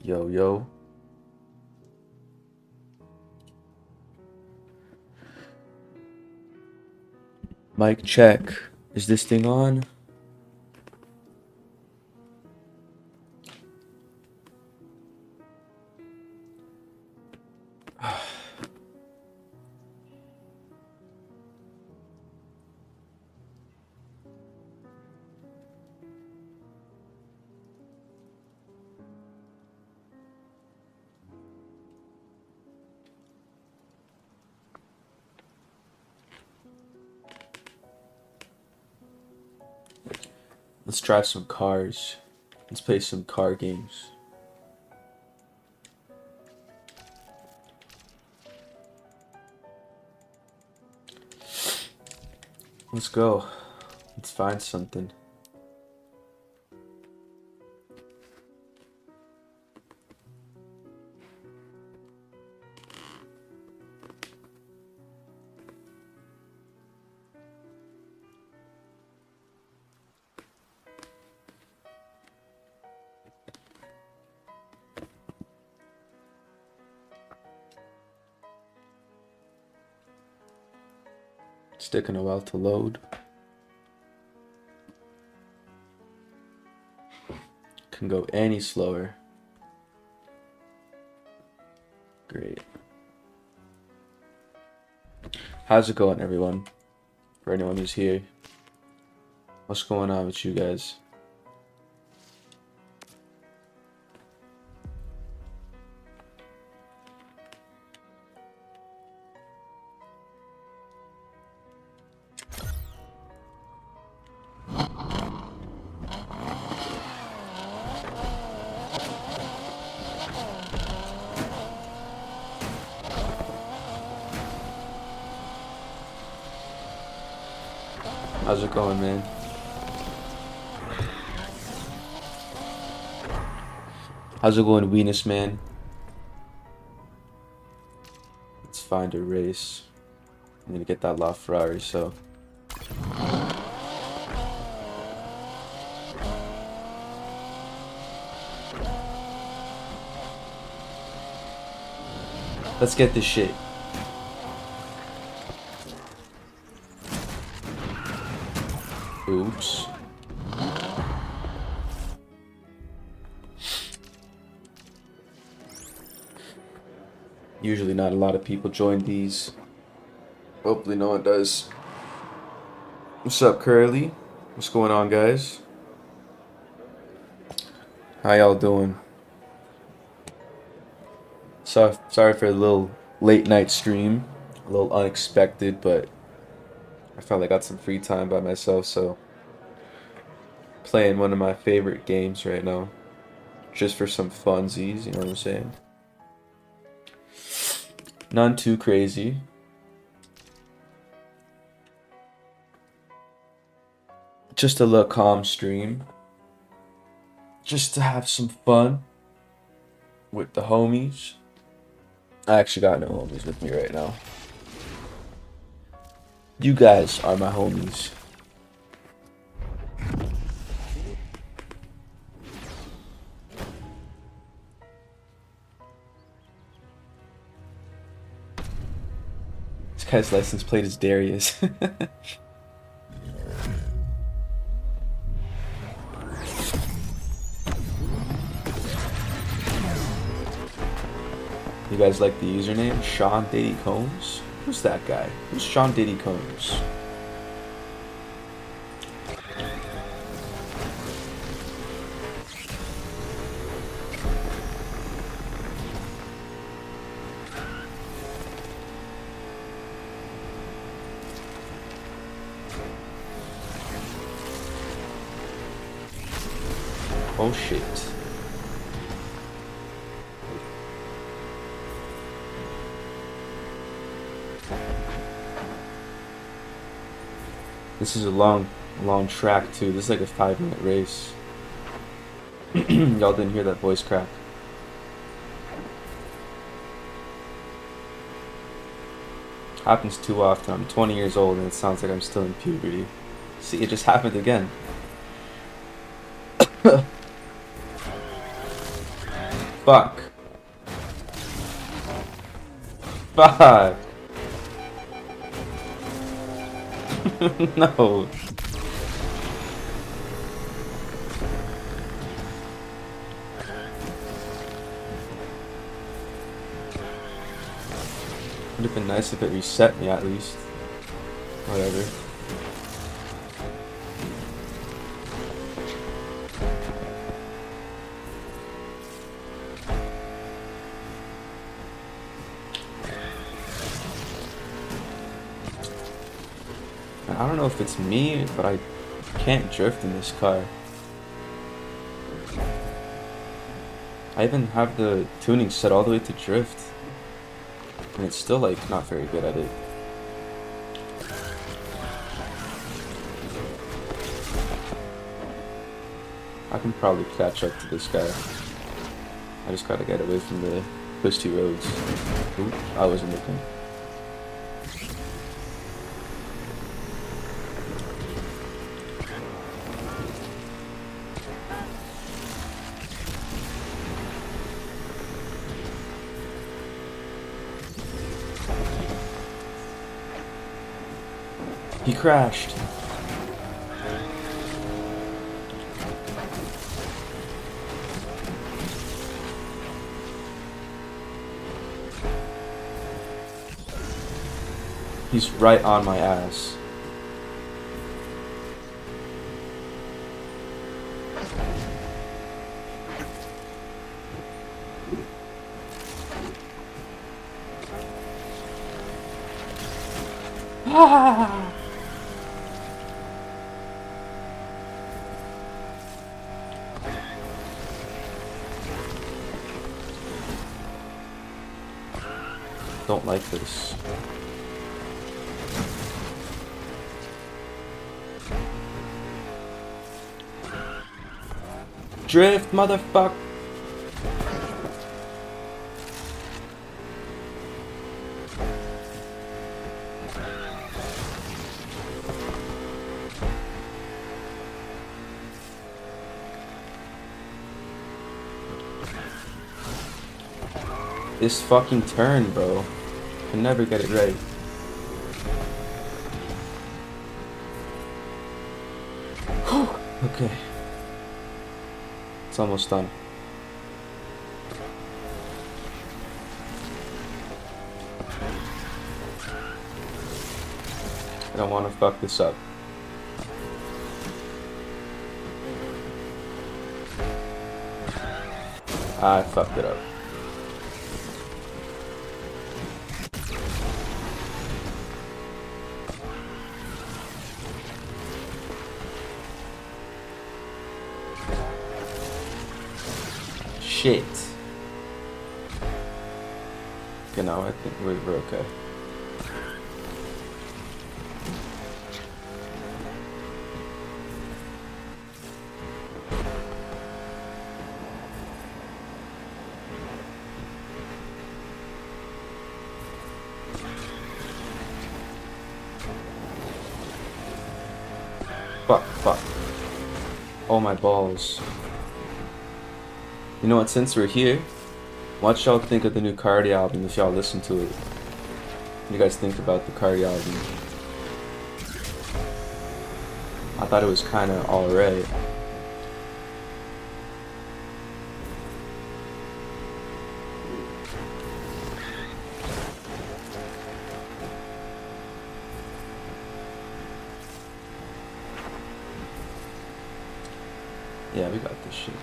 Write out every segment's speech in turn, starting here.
Yo, yo. Mic check. Is this thing on? Let's drive some cars. Let's play some car games. Let's go. Let's find something. It's taking a while to load. Can go any slower. Great. How's it going, everyone? For anyone who's here, what's going on with you guys? How's it going, man? How's it going, Venus man? Let's find a race. I'm gonna get that LaFerrari, so. Let's get this shit. Oops. Usually not a lot of people join these. Hopefully no one does. What's up, Curly? What's going on, guys? How y'all doing? Sorry for a little late night stream. A little unexpected, but I felt I got some free time by myself, so playing one of my favorite games right now. Just for some funsies, you know what I'm saying? None too crazy. Just a little calm stream. Just to have some fun with the homies. I actually got no homies with me right now. You guys are my homies. This guy's license plate is Darius. You guys like the username? Sean Diddy Combs? Who's that guy? Who's Sean Diddy Combs? Oh shit. This is a long track too. This is like a 5-minute race. Y'all didn't hear that voice crack. Happens too often. I'm 20 years old and it sounds like I'm still in puberty. See, it just happened again. Fuck. Fuck. No. Would have been nice if it reset me at least. Whatever. I don't know if it's me, but I can't drift in this car. I even have the tuning set all the way to drift. And it's still like not very good at it. I can probably catch up to this guy. I just gotta get away from the twisty roads. Oop, I wasn't looking. He crashed. He's right on my ass. Ah! Don't like this. Drift, motherfucker. This fucking turn, bro. Can never get it right. Okay. It's almost done. I don't want to fuck this up. I fucked it up. Shit. You know, I think we're okay. Fuck. Oh my balls. You know what, since we're here, what y'all think of the new Cardi album if y'all listen to it? What do you guys think about the Cardi album? I thought it was kinda alright. Yeah, we got this shit.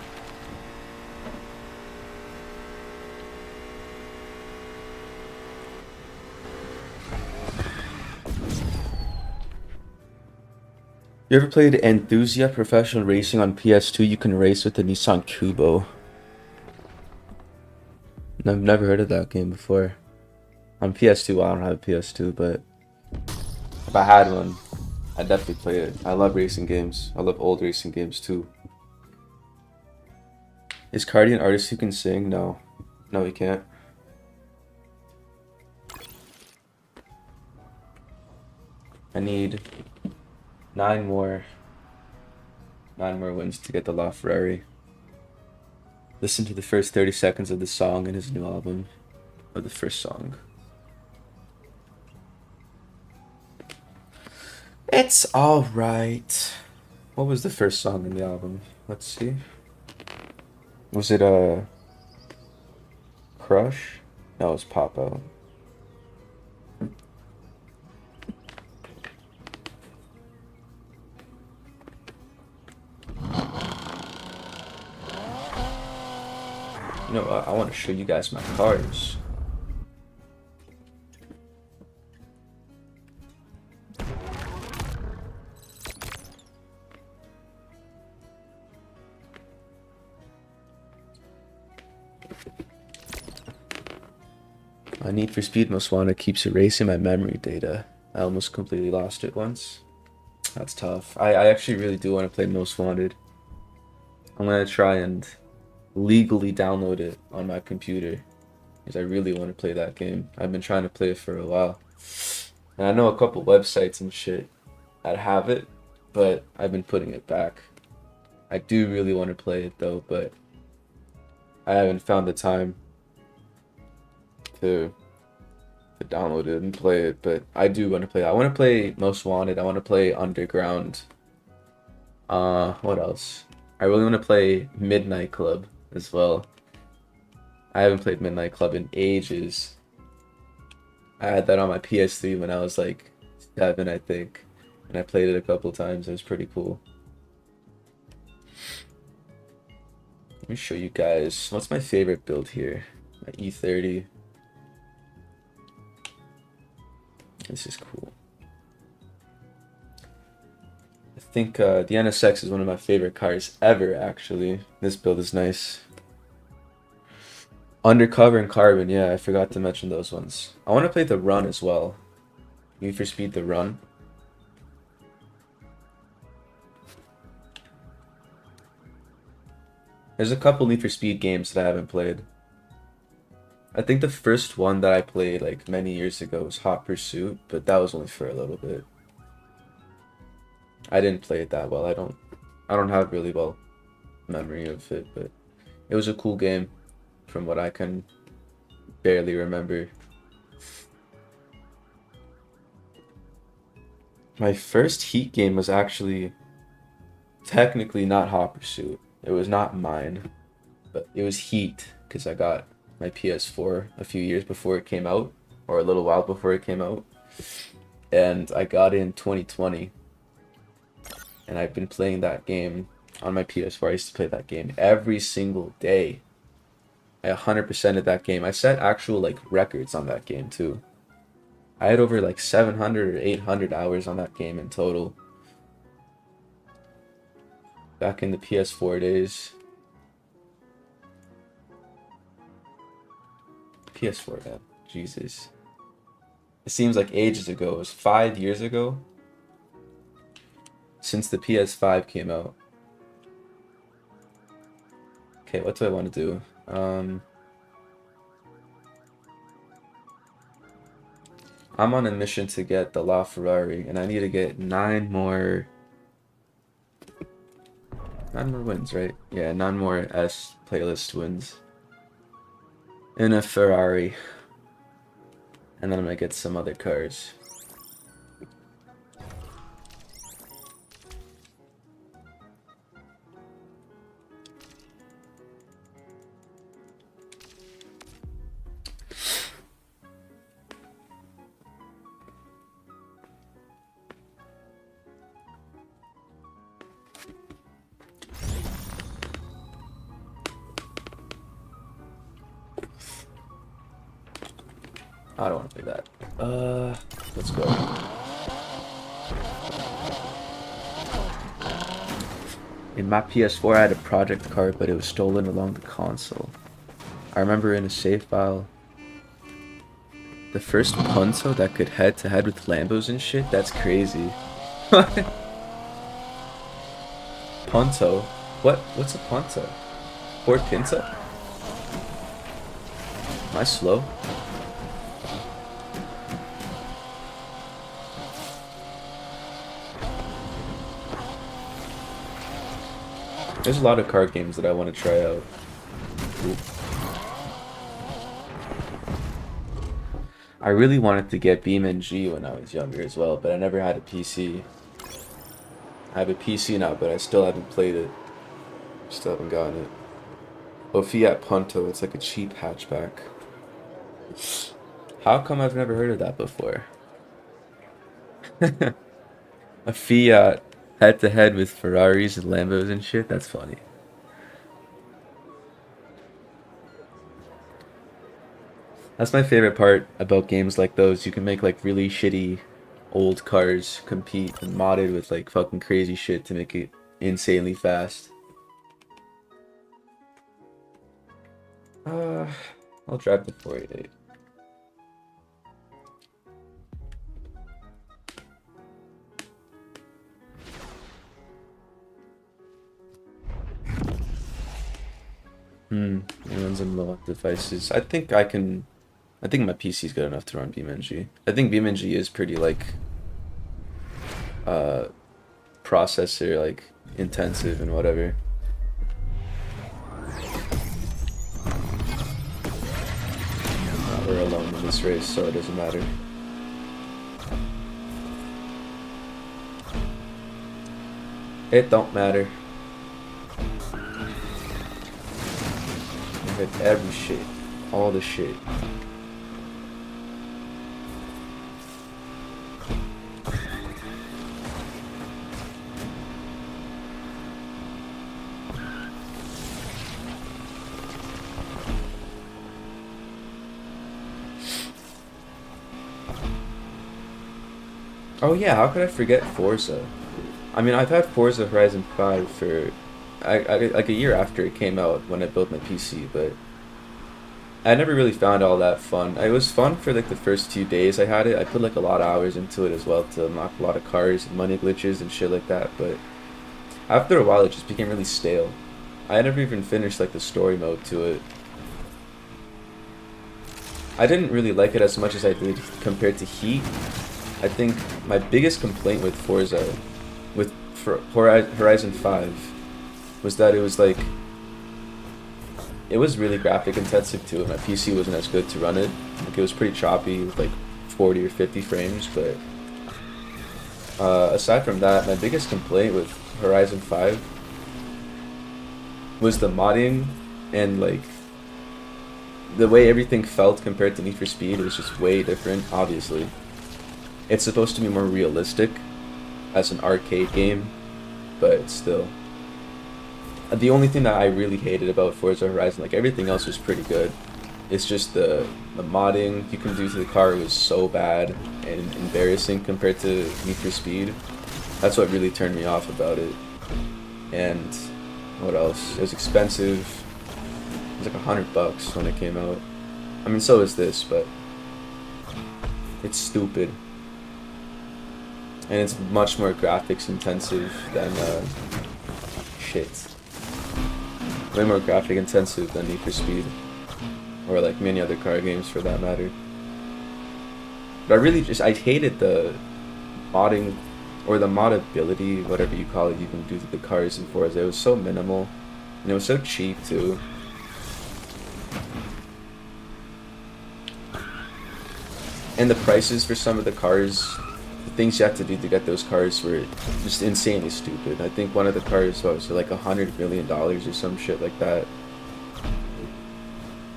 You ever played Enthusia Professional Racing on PS2? You can race with the Nissan Kubo. I've never heard of that game before. On PS2, I don't have a PS2, but if I had one, I'd definitely play it. I love racing games. I love old racing games too. Is Cardi an artist who can sing? No. No, he can't. I need 9 more wins to get the LaFerrari. Listen to the first 30 seconds of the song in his new album, or the first song. It's alright. What was the first song in the album? Let's see. Was it Crush? No, it was Pop Out. You know what? I want to show you guys my cars. My Need for Speed Most Wanted keeps erasing my memory data. I almost completely lost it once. That's tough. I actually really do want to play Most Wanted. I'm going to try and legally download it on my computer because I really want to play that game. I've been trying to play it for a while. And I know a couple websites and shit that have it, but I've been putting it back. I do really want to play it though, but I haven't found the time to download it and play it, but I do want to play it. I want to play Most Wanted. I want to play Underground. What else? I really want to play Midnight Club as well. I haven't played Midnight Club in ages. I had that on my PS3 when I was like 7, I think, and I played it a couple times. It was pretty cool. Let me show you guys. What's my favorite build here? My E30. This is cool. I think the NSX is one of my favorite cars ever, actually. This build is nice. Undercover and Carbon, yeah, I forgot to mention those ones. I want to play the Run as well. Need for Speed the Run. There's a couple Need for Speed games that I haven't played. I think the first one that I played like many years ago was Hot Pursuit, but that was only for a little bit. I didn't play it that well. I don't have really well memory of it, but it was a cool game from what I can barely remember. My first Heat game was actually technically not Hot Pursuit. It was not mine, but it was Heat because I got my PS4 a few years before it came out, or a little while before it came out, and I got it in 2020, and I've been playing that game on my PS4. I used to play that game every single day. I 100%ed that game. I set actual like records on that game too. I had over like 700 or 800 hours on that game in total. Back in the PS4 days. PS4, man. Jesus. It seems like ages ago. It was 5 years ago since the PS5 came out. Okay, what do I want to do? I'm on a mission to get the LaFerrari, and I need to get 9 more wins, right? Yeah, 9 more S playlist wins. In a Ferrari. And then I'm gonna get some other cars. I don't want to play that. Let's go. In my PS4, I had a project card, but it was stolen along the console. I remember in a save file, the first Punto that could head-to-head with Lambos and shit. That's crazy. Punto? What's a Punto? Ford Pinto? Am I slow? There's a lot of card games that I want to try out. Ooh. I really wanted to get BeamNG when I was younger as well, but I never had a PC. I have a PC now, but I still haven't played it. Still haven't gotten it. Oh, Fiat Punto, it's like a cheap hatchback. How come I've never heard of that before? A Fiat head to head with Ferraris and Lambos and shit? That's funny. That's my favorite part about games like those. You can make like really shitty old cars compete and mod it with like fucking crazy shit to make it insanely fast. Uh, I'll drive the 488. It runs on low devices. I think my PC is good enough to run BeamNG. I think BeamNG is pretty like uh processor like intensive and whatever. We're alone in this race, so it doesn't matter. It don't matter. I hit every shit. All the shit. Oh yeah, how could I forget Forza? I mean, I've had Forza Horizon 5 for like a year after it came out when I built my PC, but I never really found all that fun. It was fun for like the first few days I had it. I put like a lot of hours into it as well to unlock a lot of cars and money glitches and shit like that, but after a while it just became really stale. I never even finished like the story mode to it. I didn't really like it as much as I did compared to Heat. I think my biggest complaint with Forza, Horizon 5, was that it was like, it was really graphic intensive too, and my PC wasn't as good to run it. Like it was pretty choppy with like 40 or 50 frames, but aside from that, my biggest complaint with Horizon 5 was the modding and like the way everything felt compared to Need for Speed. It was just way different, obviously. It's supposed to be more realistic as an arcade game, but still. The only thing that I really hated about Forza Horizon, like everything else was pretty good. It's just the modding you can do to the car was so bad and embarrassing compared to Need for Speed. That's what really turned me off about it. And what else? It was expensive. It was like $100 when it came out. I mean, so is this, but it's stupid. And it's much more graphics intensive than shit. Way more graphic intensive than Need for Speed, or like many other car games for that matter. But I hated the modding, or the modability, whatever you call it, you can do to the cars in Forza. It was so minimal, and it was so cheap too. And the prices for some of the cars, the things you have to do to get those cars were just insanely stupid. I think one of the cars was like $100 million or some shit like that.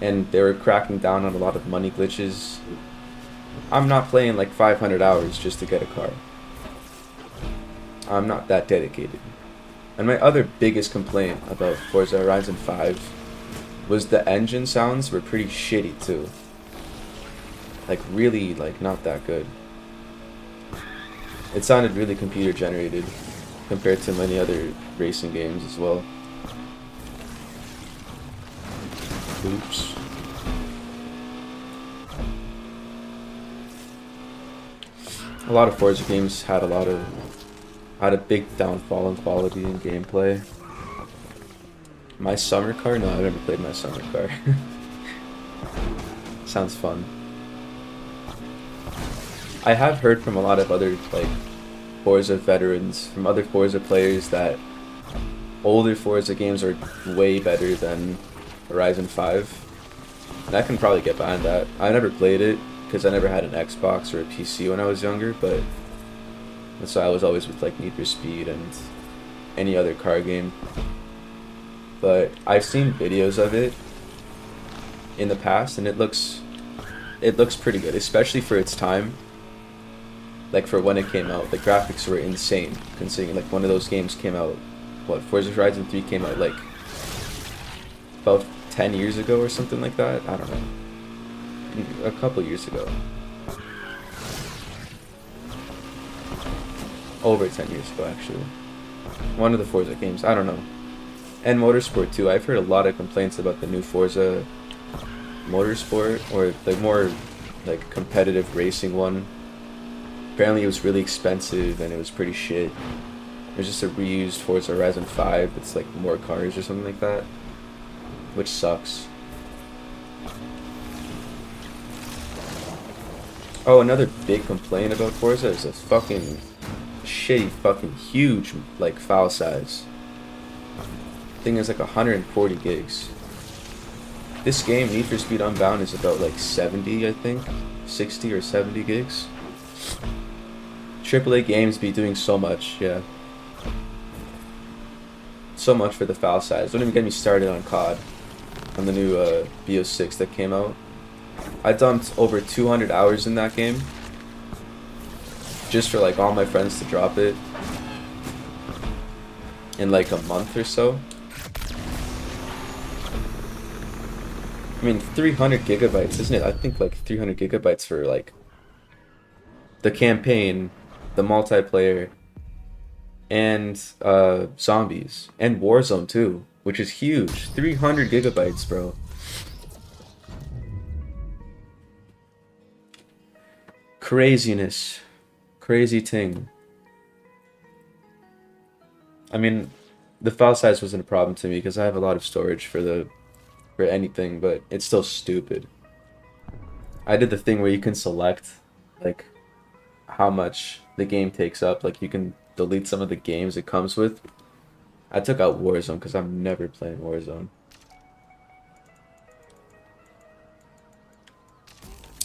And they were cracking down on a lot of money glitches. I'm not playing like 500 hours just to get a car. I'm not that dedicated. And my other biggest complaint about Forza Horizon 5 was the engine sounds were pretty shitty too. Like really, like not that good. It sounded really computer generated compared to many other racing games as well. Oops. A lot of Forza games had a big downfall in quality and gameplay. My summer car? No, I've never played my summer car. Sounds fun. I have heard from a lot of other like Forza veterans, from other Forza players, that older Forza games are way better than Horizon 5. And I can probably get behind that. I never played it because I never had an Xbox or a PC when I was younger, but that's why I was always with like Need for Speed and any other car game. But I've seen videos of it in the past, and it looks pretty good, especially for its time. Like for when it came out, the graphics were insane. Considering like one of those games came out, what, Forza Horizon 3 came out like about 10 years ago or something like that. I don't know, a couple years ago, over 10 years ago actually. One of the Forza games, I don't know. And Motorsport too. I've heard a lot of complaints about the new Forza Motorsport, or the more like competitive racing one. Apparently it was really expensive and it was pretty shit. It was just a reused Forza Horizon 5. It's like more cars or something like that, which sucks. Oh, another big complaint about Forza is a fucking shitty, fucking huge like file size. Thing is like 140 gigs. This game, Need for Speed Unbound, is about like 70, I think, 60 or 70 gigs. AAA games be doing so much, yeah. So much for the file size. Don't even get me started on COD, on the new BO6 that came out. I dumped over 200 hours in that game, just for like all my friends to drop it in like a month or so. I mean, 300 gigabytes, isn't it? I think like 300 gigabytes for like the campaign, the multiplayer, and zombies, and Warzone too, which is huge. 300 gigabytes, bro. Craziness. Crazy thing. I mean, the file size wasn't a problem to me because I have a lot of storage for anything, but it's still stupid. I did the thing where you can select like how much the game takes up. Like you can delete some of the games it comes with. I took out Warzone because I'm never playing Warzone.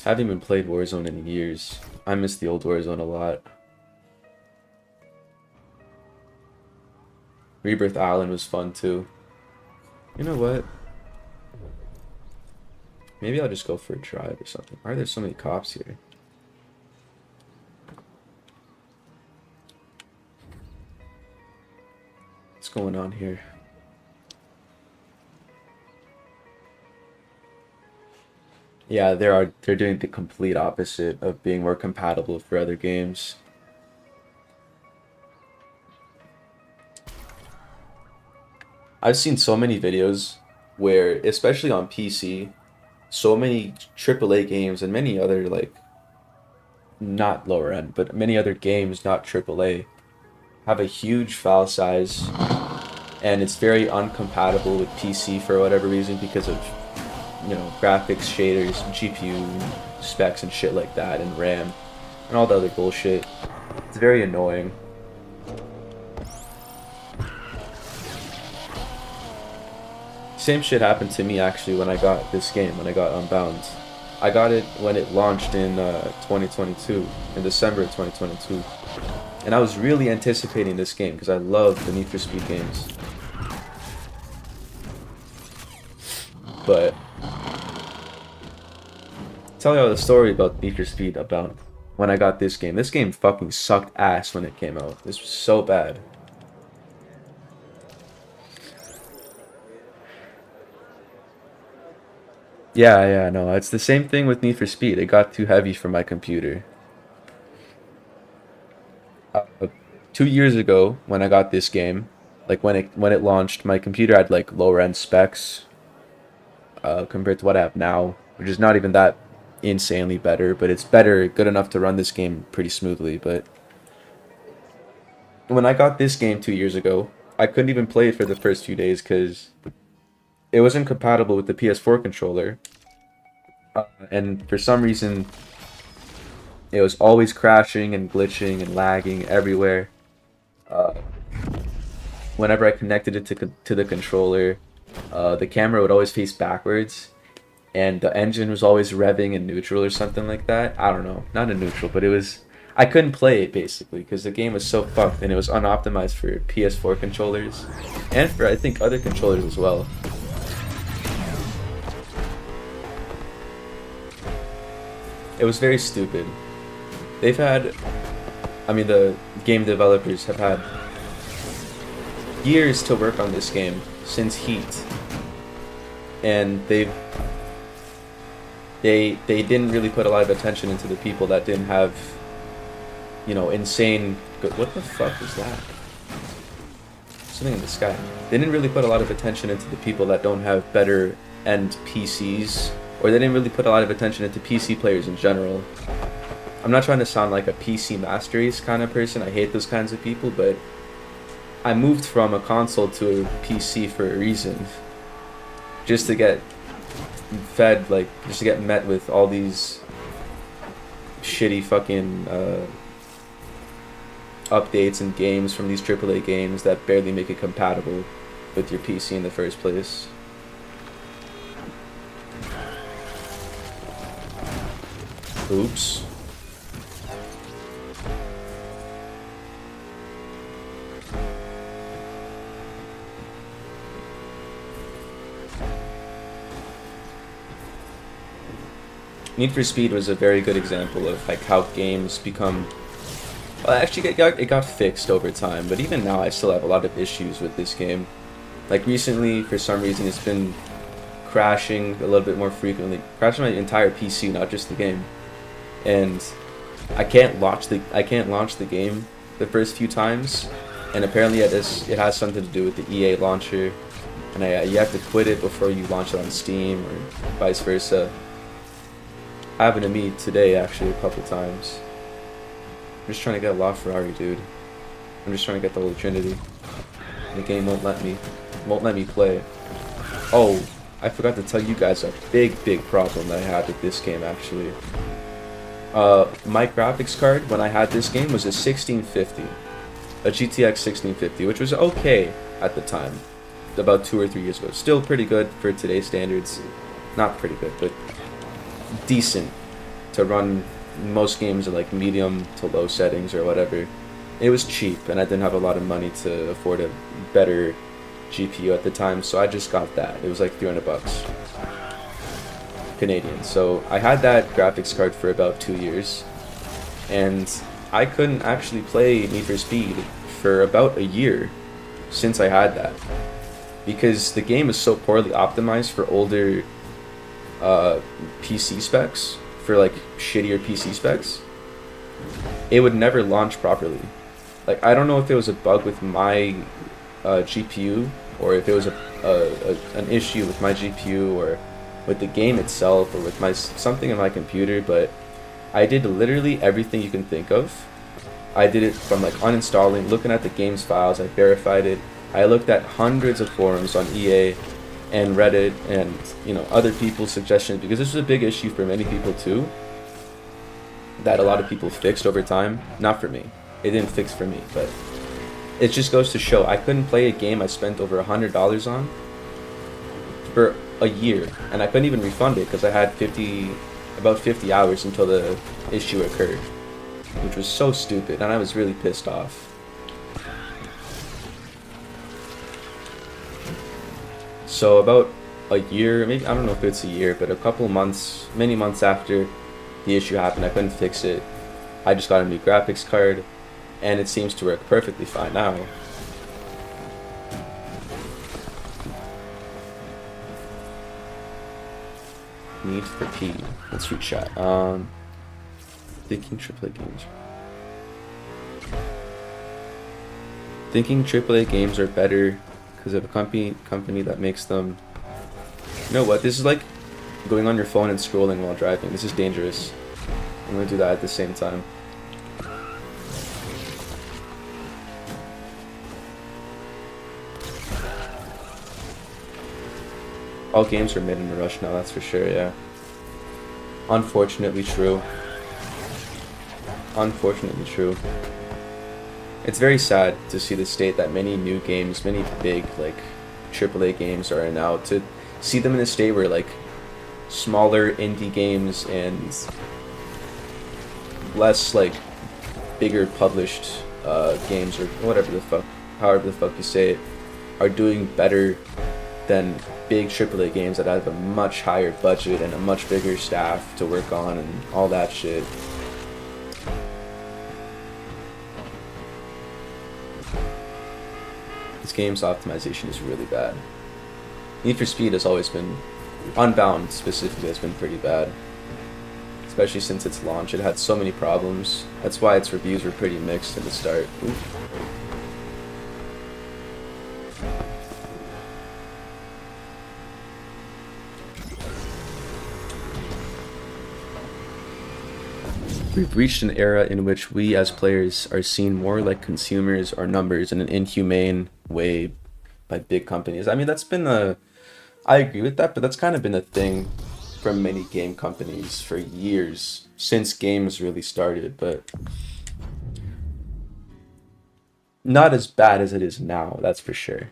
Haven't even played Warzone in years. I miss the old Warzone a lot. Rebirth Island was fun too. You know what? Maybe I'll just go for a drive or something. Why are there so many cops here? What's going on here? Yeah, they're doing the complete opposite of being more compatible for other games. I've seen so many videos where, especially on PC, so many AAA games and many other like not lower end, but many other games not AAA have a huge file size, and it's very uncompatible with PC for whatever reason because of, you know, graphics, shaders, GPU specs and shit like that, and RAM and all the other bullshit. It's very annoying. Same shit happened to me actually when I got this game, when I got Unbound. I got it when it launched in 2022, in December of 2022. And I was really anticipating this game because I love the Need for Speed games. But tell y'all the story about Need for Speed about when I got this game. This game fucking sucked ass when it came out. This was so bad. Yeah, no, it's the same thing with Need for Speed. It got too heavy for my computer. Uh, 2 years ago, when I got this game, like when it launched, my computer had like lower end specs compared to what I have now, which is not even that insanely better, but it's better, good enough to run this game pretty smoothly. But when I got this game 2 years ago, I couldn't even play it for the first few days because it wasn't compatible with the PS4 controller. And for some reason, it was always crashing and glitching and lagging everywhere. Uh, Whenever I connected it to the controller, the camera would always face backwards, and the engine was always revving in neutral or something like that. I don't know, not in neutral, but it was. I couldn't play it basically because the game was so fucked and it was unoptimized for PS4 controllers and for I think other controllers as well. It was very stupid. They've had, I mean, the game developers have had years to work on this game since Heat, and they didn't really put a lot of attention into the people that didn't have, insane. What the fuck is that? Something in the sky. They didn't really put a lot of attention into the people that don't have better end PCs, or they didn't really put a lot of attention into PC players in general. I'm not trying to sound like a PC master race kind of person. I hate those kinds of people, but I moved from a console to a PC for a reason. Just to get fed, just to get met with all these shitty fucking updates and games from these AAA games that barely make it compatible with your PC in the first place. Oops. Need for Speed was a very good example of how games become. Well, actually, it got fixed over time, but even now, I still have a lot of issues with this game. Recently, for some reason, it's been crashing a little bit more frequently, crashing my entire PC, not just the game. And I can't launch the game the first few times, and apparently it has something to do with the EA launcher, and you have to quit it before you launch it on Steam or vice versa. Happened to me today actually a couple times. I'm just trying to get a LaFerrari, dude. I'm just trying to get the Holy Trinity. The game won't let me play. Oh, I forgot to tell you guys a big problem that I had with this game actually. My graphics card when I had this game was a 1650, a GTX 1650, which was okay at the time, about 2 or 3 years ago. Still pretty good for today's standards. Not pretty good, but decent to run most games at medium to low settings or whatever. It was cheap, and I didn't have a lot of money to afford a better GPU at the time, so I just got that. It was like $300 Canadian. So I had that graphics card for about 2 years, and I couldn't actually play Need for Speed for about a year since I had that, because the game is so poorly optimized for older PC specs, for shittier PC specs. It would never launch properly. I don't know if it was a bug with my GPU, or if it was an issue with my GPU, or with the game itself, or with something in my computer, but I did literally everything you can think of. I did it from uninstalling, looking at the game's files, I verified it. I looked at hundreds of forums on EA and Reddit and other people's suggestions, because this was a big issue for many people too, that a lot of people fixed over time. Not for me. It didn't fix for me, but it just goes to show I couldn't play a game I spent over $100 on for a year, and I couldn't even refund it because I had about 50 hours until the issue occurred, which was so stupid, and I was really pissed off. So about a year, maybe, I don't know if it's a year, but a couple months, many months after the issue happened, I couldn't fix it. I just got a new graphics card, and it seems to work perfectly fine now. Need for P. Let's read chat. Thinking AAA games. Thinking AAA games are better because of a company that makes them. You know what? This is like going on your phone and scrolling while driving. This is dangerous. I'm gonna do that at the same time. All games are made in a rush now, that's for sure, yeah. Unfortunately true. Unfortunately true. It's very sad to see the state that many new games, many big, AAA games are now. To see them in a state where like smaller indie games and less like bigger published games or whatever the fuck, however the fuck you say it, are doing better than big AAA games that have a much higher budget and a much bigger staff to work on and all that shit. This game's optimization is really bad. Need for Speed has always been, Unbound specifically has been pretty bad. Especially since its launch, it had so many problems. That's why its reviews were pretty mixed in the start. Oof. We've reached an era in which we as players are seen more like consumers or numbers in an inhumane way by big companies. I mean, that's been I agree with that, but that's kind of been a thing from many game companies for years, since games really started, but not as bad as it is now, that's for sure.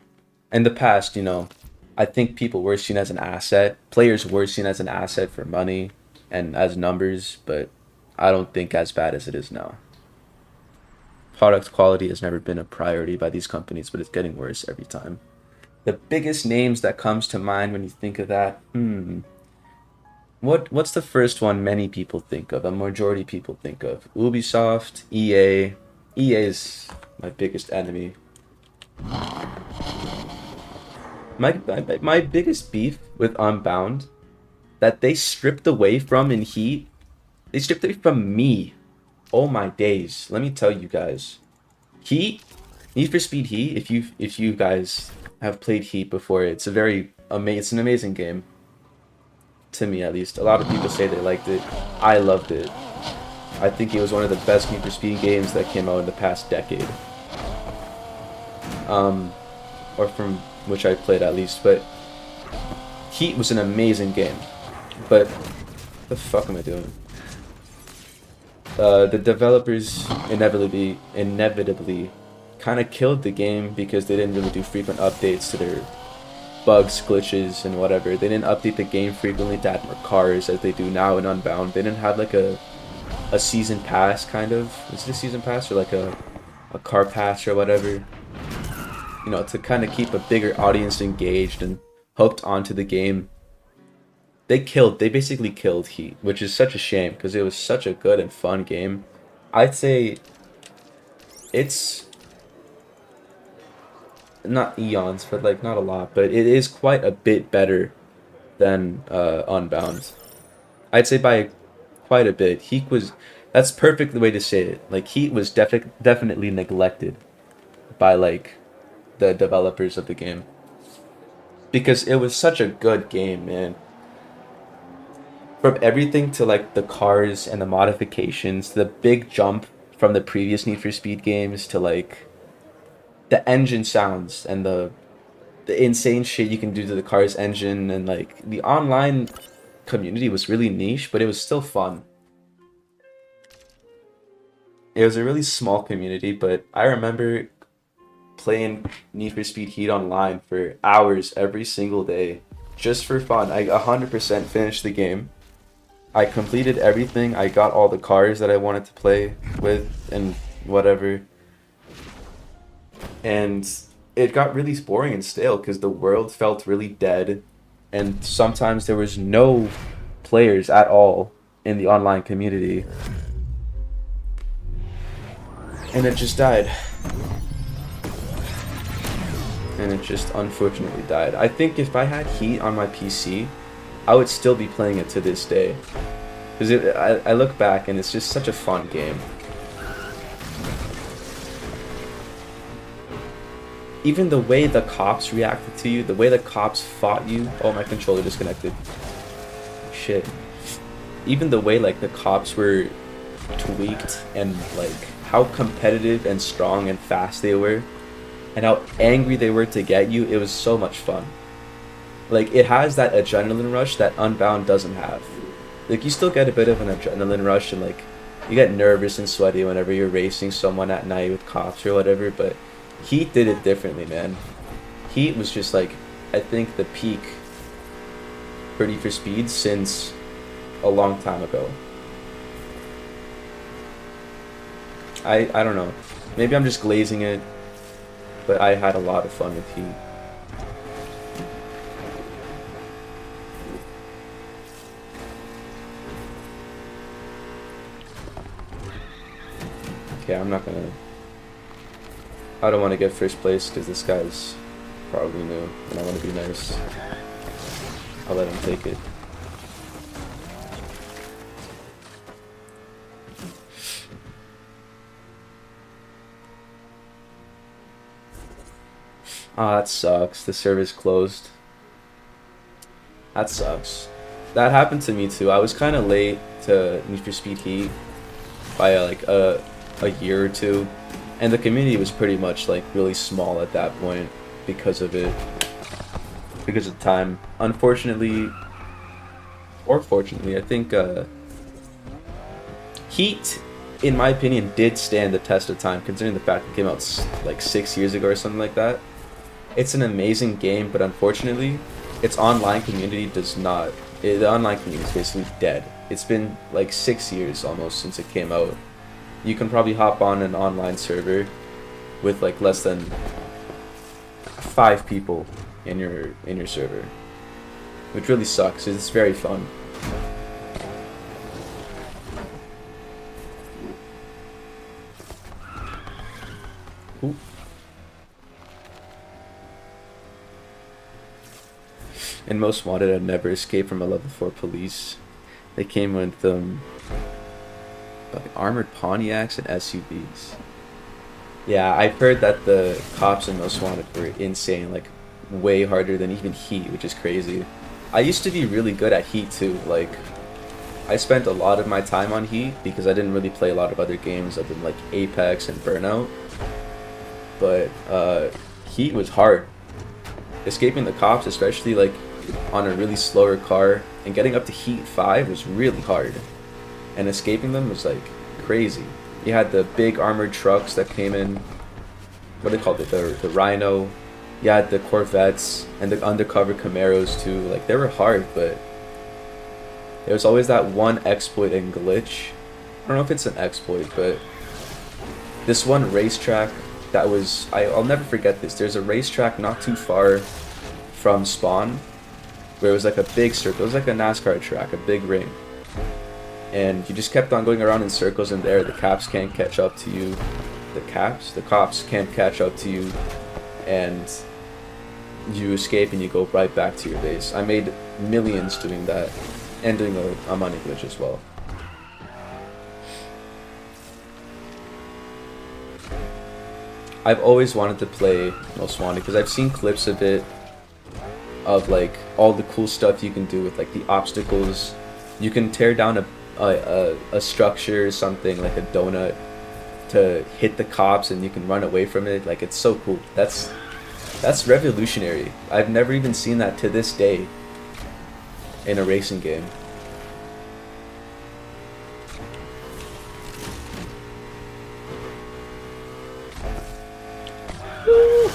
In the past, you know, I think people were seen as an asset, players were seen as an asset for money and as numbers, but I don't think as bad as it is now. Product quality has never been a priority by these companies, but it's getting worse every time. The biggest names that comes to mind when you think of that, what's the first one many people think of, a majority people think of? Ubisoft, EA. EA is my biggest enemy. My biggest beef with Unbound, that they stripped away from in Heat, they stripped it from me. Oh my days. Let me tell you guys. Heat, Need for Speed Heat, if you guys have played Heat before, it's an amazing game. To me at least. A lot of people say they liked it. I loved it. I think it was one of the best Need for Speed games that came out in the past decade. Or from which I played at least, but Heat was an amazing game. But what the fuck am I doing? The developers inevitably kind of killed the game because they didn't really do frequent updates to their bugs, glitches, and whatever. They didn't update the game frequently to add more cars as they do now in Unbound. They didn't have like a season pass, kind of. Is it a season pass or like a car pass or whatever? You know, to kind of keep a bigger audience engaged and hooked onto the game. They basically killed Heat, which is such a shame because it was such a good and fun game. I'd say it's not eons, but like not a lot, but it is quite a bit better than Unbound. I'd say by quite a bit. That's perfect the way to say it. Like Heat was definitely neglected by like the developers of the game because it was such a good game, man. From everything to like the cars and the modifications, the big jump from the previous Need for Speed games to like the engine sounds and the insane shit you can do to the car's engine, and like the online community was really niche, but it was still fun. It was a really small community, but I remember playing Need for Speed Heat online for hours every single day just for fun. I 100% finished the game. I completed everything. I got all the cars that I wanted to play with and whatever. And it got really boring and stale because the world felt really dead. And sometimes there was no players at all in the online community. And it just died. And it just unfortunately died. I think if I had Heat on my PC, I would still be playing it to this day. Because I look back and it's just such a fun game. Even the way the cops reacted to you, the way the cops fought you. Oh, my controller disconnected. Shit. Even the way like the cops were tweaked and like how competitive and strong and fast they were and how angry they were to get you, it was so much fun. Like, it has that adrenaline rush that Unbound doesn't have. Like, you still get a bit of an adrenaline rush and like you get nervous and sweaty whenever you're racing someone at night with cops or whatever, but Heat did it differently, man. Heat was just like I think, the peak for Need for Speed since a long time ago. I don't know. Maybe I'm just glazing it, but I had a lot of fun with Heat. Okay, I'm not gonna... I don't want to get first place because this guy's probably new, and I want to be nice. I'll let him take it. Ah, that sucks. The server's closed. That sucks. That happened to me too. I was kind of late to Need for Speed Heat by like a year or two, and the community was pretty much like really small at that point because of it, because of time. Unfortunately, or fortunately, I think Heat, in my opinion, did stand the test of time, considering the fact it came out like 6 years ago or something like that. It's an amazing game, but unfortunately, its online community does not. The online community is basically dead. It's been like 6 years almost since it came out. You can probably hop on an online server with like less than 5 people in your server, which really sucks. It's very fun. Ooh. In Most Wanted, I'd never escaped from a level 4 police. They came with like armored Pontiacs and SUVs. Yeah, I've heard that the cops in Most Wanted were insane, like way harder than even Heat, which is crazy. I used to be really good at Heat too. Like, I spent a lot of my time on Heat because I didn't really play a lot of other games other than like Apex and Burnout. But Heat was hard. Escaping the cops, especially like on a really slower car, and getting up to Heat 5 was really hard. And escaping them was like crazy. You had the big armored trucks that came in, what do they call it, the Rhino. You had the Corvettes and the undercover Camaros too. Like, they were hard, but there was always that one exploit and glitch. I don't know if it's an exploit, but this one racetrack that was, I'll never forget this. There's a racetrack not too far from spawn where it was like a big circle. It was like a NASCAR track, a big ring. And you just kept on going around in circles in there. The cops can't catch up to you. The cops can't catch up to you. And you escape and you go right back to your base. I made millions doing that. And doing a money glitch as well. I've always wanted to play Most Wanted because I've seen clips of it, of like all the cool stuff you can do with like the obstacles. You can tear down a structure or something like a donut to hit the cops, and you can run away from it. Like, it's so cool. That's revolutionary. I've never even seen that to this day in a racing game. Woo!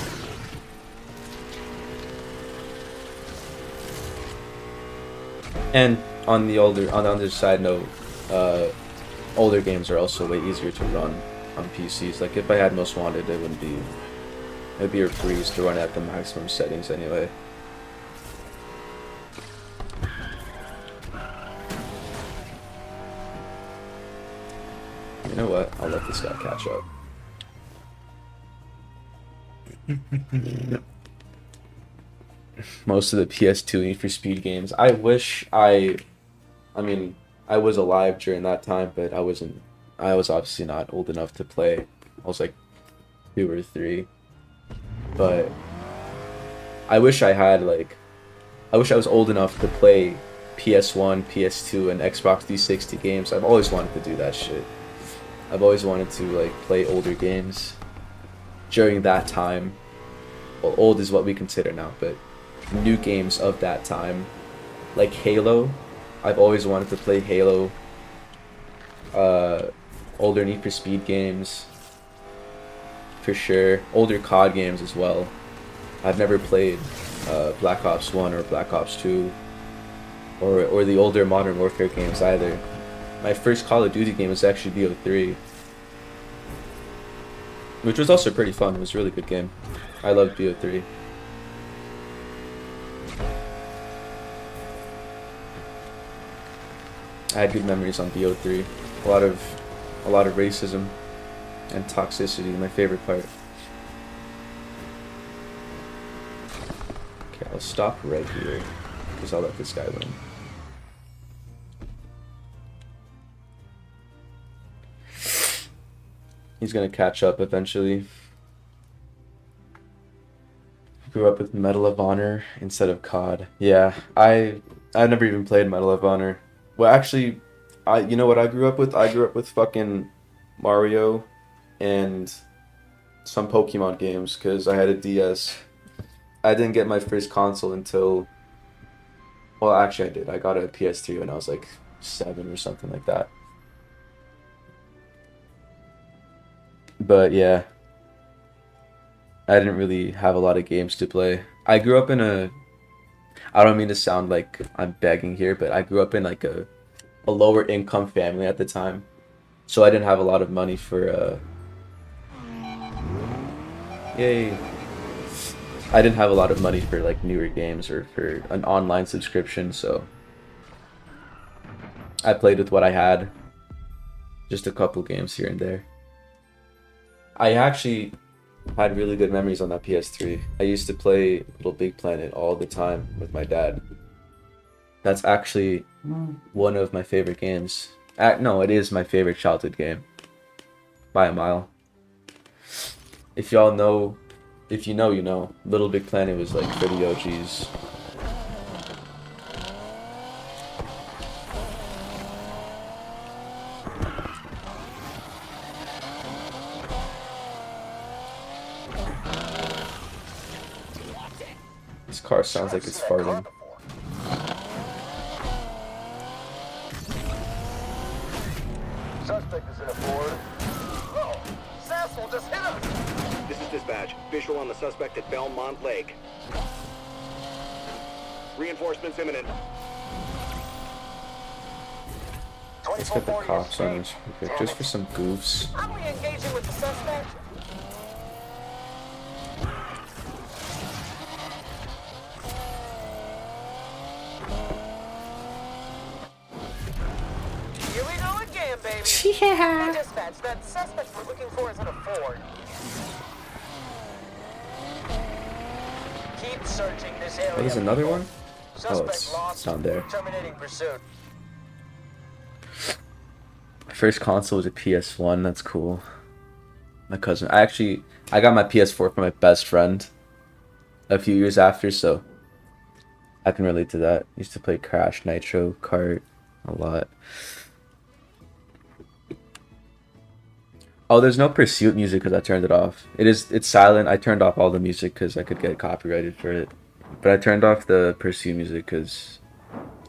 And on the other side note, older games are also way easier to run on PCs. Like, if I had Most Wanted, it'd be a breeze to run at the maximum settings anyway. You know what? I'll let this guy catch up. Most of the PS2 Need for Speed games. I wish I mean, I was alive during that time, but I was obviously not old enough to play. I was like 2 or 3. But I wish I was old enough to play PS1, PS2, and Xbox 360 games. I've always wanted to do that shit. I've always wanted to like play older games during that time. Well, old is what we consider now, but new games of that time, like Halo. I've always wanted to play Halo. Older Need for Speed games, for sure. Older COD games as well. I've never played Black Ops 1 or Black Ops 2 or the older Modern Warfare games either. My first Call of Duty game was actually BO3, which was also pretty fun. It was a really good game. I loved BO3. I had good memories on BO3. A lot of racism and toxicity. My favorite part. Okay, I'll stop right here because I'll let this guy win. He's gonna catch up eventually. Grew up with Medal of Honor instead of COD. Yeah, I've never even played Medal of Honor. Well, actually, you know what I grew up with? I grew up with fucking Mario and some Pokemon games because I had a DS. I didn't get my first console until, well, actually I did. I got a PS3 when I was like 7 or something like that. But yeah, I didn't really have a lot of games to play. I grew up in I don't mean to sound like I'm begging here, but I grew up in like a lower income family at the time. So I didn't have a lot of money for yay. I didn't have a lot of money for like newer games or for an online subscription, so I played with what I had. Just a couple games here and there. I actually had really good memories on that PS3. I used to play Little Big Planet all the time with my dad. That's actually one of my favorite games. No, it is my favorite childhood game. By a mile. If y'all know, if you know, you know. Little Big Planet was like for the OGs. This car sounds like it's farting. Suspect is in a Ford. Oh, Sassel just hit him! This is dispatch. Visual on the suspect at Belmont Lake. Reinforcements imminent. Let's get the cops on this real quick, just for some goofs. Are we engaging with the suspect? Here we go again, baby. Yeah. Dispatch, that suspect we're looking for is in a Ford. Keep searching this area. Oh, there's another one? Oh, Suspect lost. it's down there. Terminating pursuit. My first console was a PS1. That's cool. My cousin. I got my PS4 from my best friend a few years after, so I can relate to that. Used to play Crash, Nitro, Kart a lot. Oh, there's no Pursuit music because I turned it off. It's silent. I turned off all the music because I could get copyrighted for it. But I turned off the Pursuit music because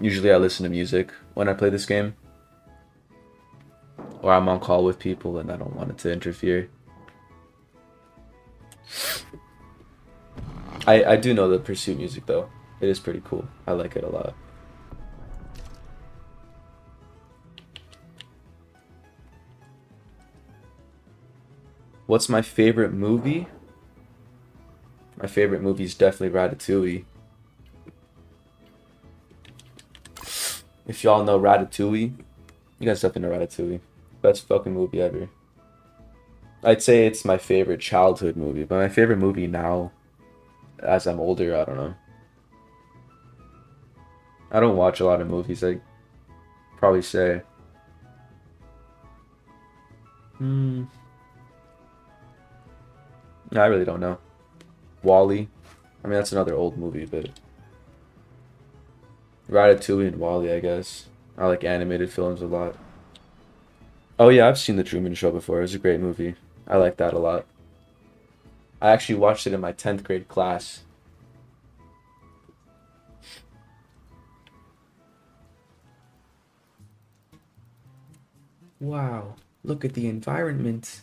usually I listen to music when I play this game. Or I'm on call with people and I don't want it to interfere. I do know the Pursuit music though. It is pretty cool. I like it a lot. What's my favorite movie? My favorite movie is definitely Ratatouille. If y'all know Ratatouille, you guys definitely know Ratatouille. Best fucking movie ever. I'd say it's my favorite childhood movie, but my favorite movie now, as I'm older, I don't know. I don't watch a lot of movies, I'd probably say. I really don't know. Wall-E. I mean, that's another old movie, but Ratatouille and Wall-E, I guess. I like animated films a lot. Oh yeah, I've seen The Truman Show before. It was a great movie. I like that a lot. I actually watched it in my 10th grade class. Wow, look at the environment.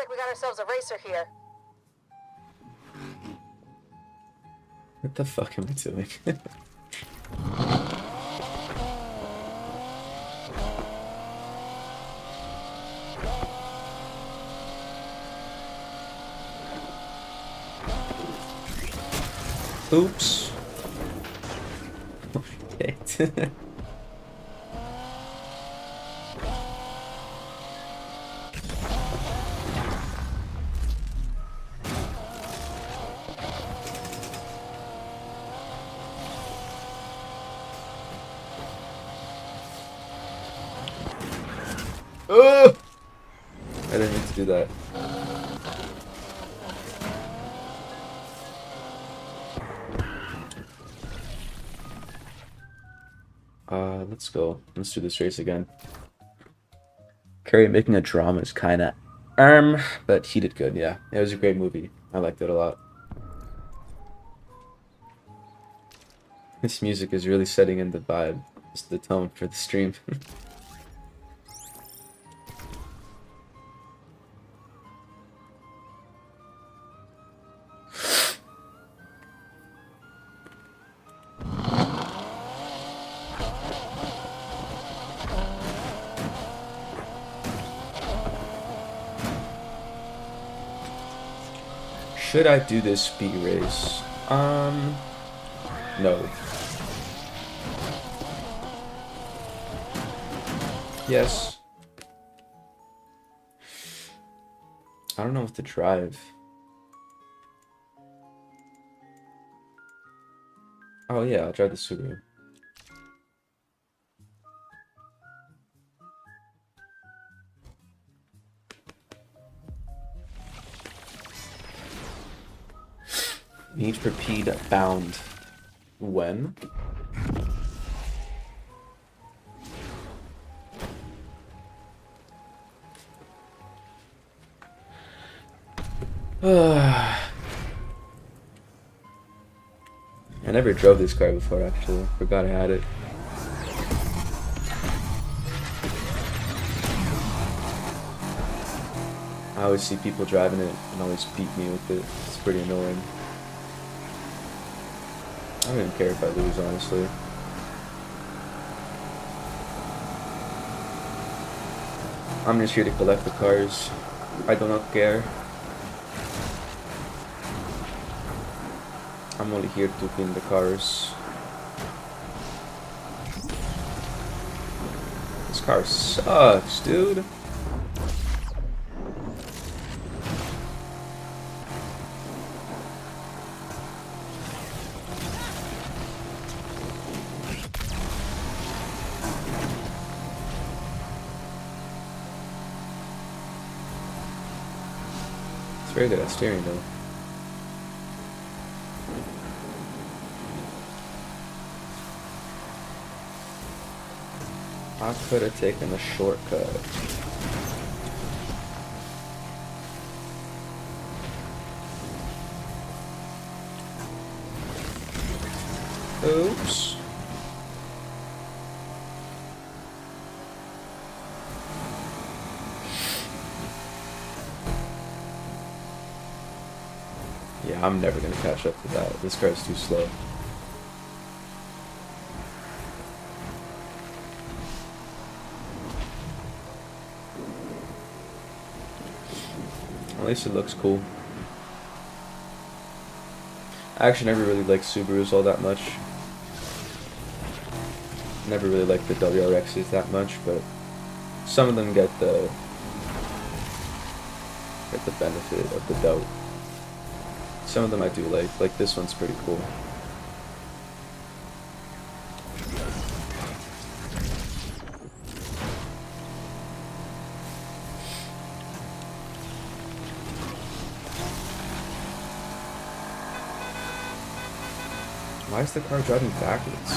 like we got ourselves a racer here. What the fuck am I doing? Oops. Okay. Oh! I didn't mean to do that. Let's go. Let's do this race again. Carrie making a drama is kind of but he did good. Yeah, it was a great movie. I liked it a lot. This music is really setting in the vibe. It's the tone for the stream. Should I do this speed race? No. Yes. I don't know what to drive. Oh yeah, I'll drive the Subaru. Need for P to bound. When? I never drove this car before, actually. Forgot I had it. I always see people driving it and always beat me with it. It's pretty annoying. I don't even care if I lose, honestly. I'm just here to collect the cars. I do not care. I'm only here to clean the cars. This car sucks, dude. It's very good at steering, though. I could have taken a shortcut. Oops. Yeah, I'm never gonna catch up to that. This car's too slow. At least it looks cool. I actually never really liked Subarus all that much. Never really liked the WRXs that much, but some of them get the benefit of the doubt. Some of them I do like this one's pretty cool. Why is the car driving backwards?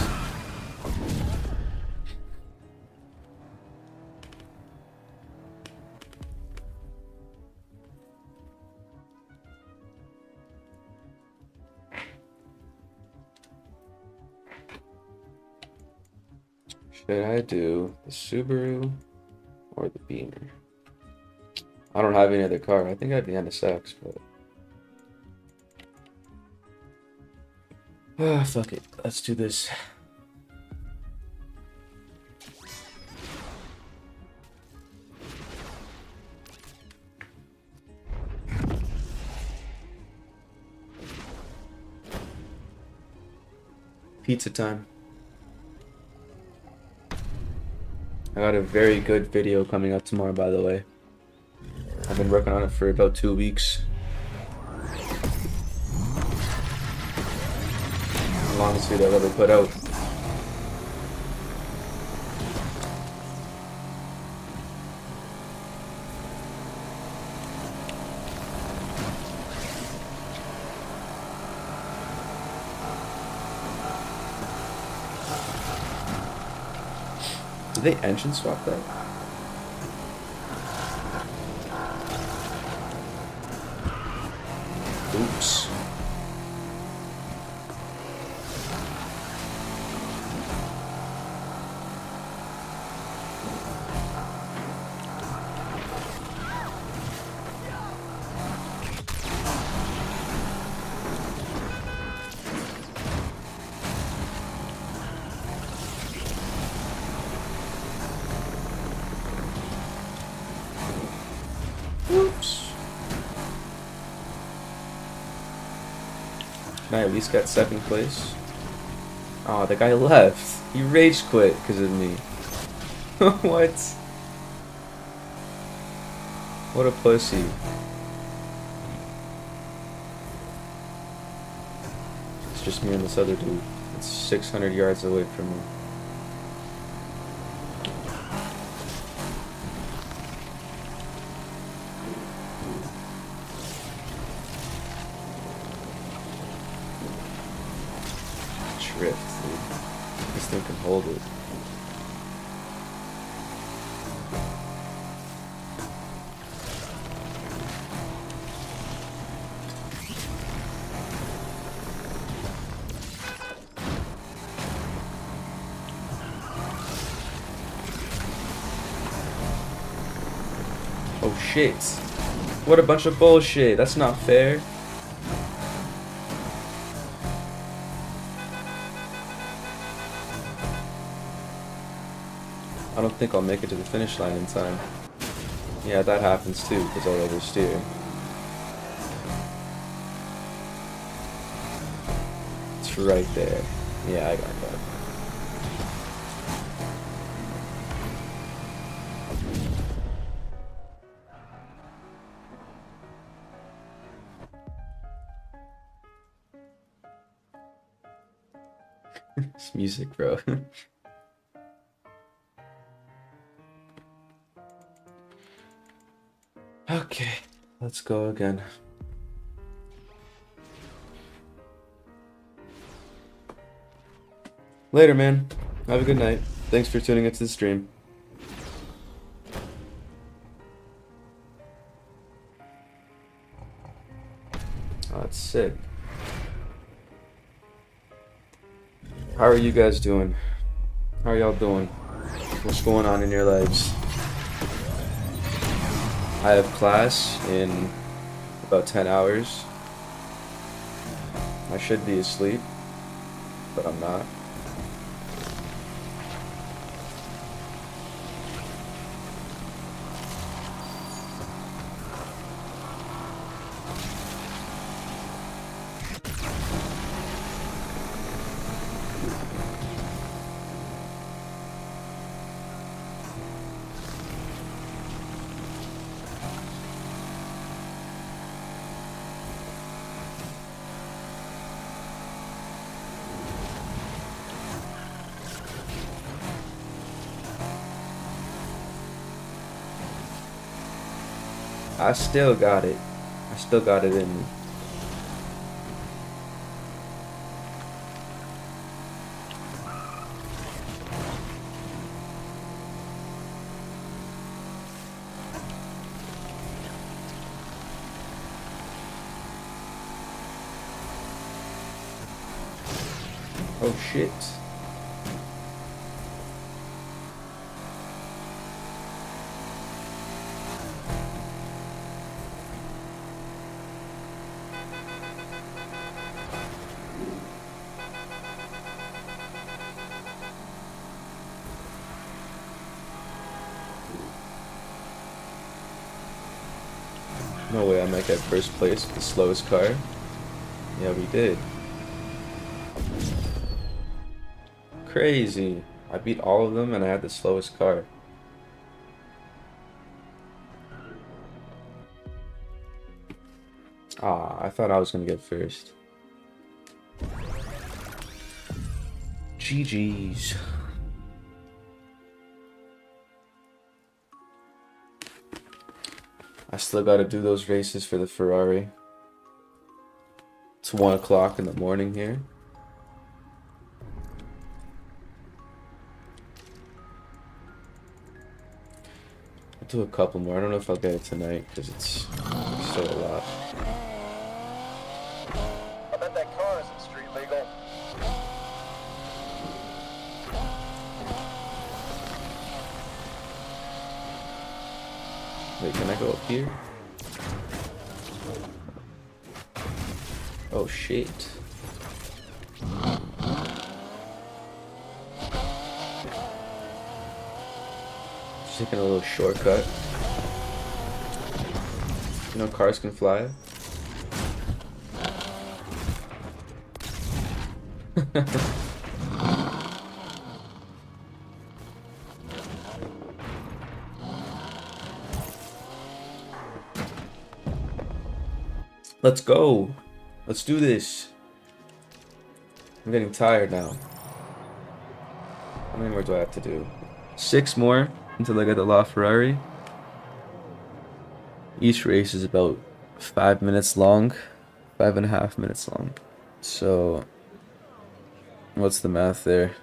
Should I do the Subaru or the Beamer? I don't have any other car. I think I have the NSX, but fuck it. Let's do this. Pizza time. I got a very good video coming up tomorrow, by the way. I've been working on it for about 2 weeks. The longest video I've ever put out. Did they engine swap that? Oops. Oops. Can I at least get second place? Oh, the guy left. He rage quit because of me. What? What a pussy. It's just me and this other dude. It's 600 yards away from me. Drift, dude. This thing can hold it. Oh shit. What a bunch of bullshit. That's not fair. I don't think I'll make it to the finish line in time. Yeah, that happens too, because I'll oversteer. It's right there. Yeah, I got that. It's music, bro. Okay, let's go again. Later, man. Have a good night. Thanks for tuning into the stream. Oh, that's sick. How are you guys doing? How are y'all doing? What's going on in your lives? I have class in about 10 hours. I should be asleep, but I'm not. I still got it. I still got it in me. Oh shit. No way I might get first place with the slowest car. Yeah, we did. Crazy. I beat all of them and I had the slowest car. Ah, I thought I was gonna get first. GG's. I still gotta do those races for the Ferrari. It's 1 o'clock in the morning here. I'll do a couple more. I don't know if I'll get it tonight because it's still a lot. I bet that car isn't street legal. Wait, can I go up here? Oh shit. Just taking a little shortcut. You know cars can fly. Let's go. Let's do this. I'm getting tired now. How many more do I have to do? 6 more until I get the LaFerrari. Each race is about 5 minutes long, 5.5 minutes long. So, what's the math there?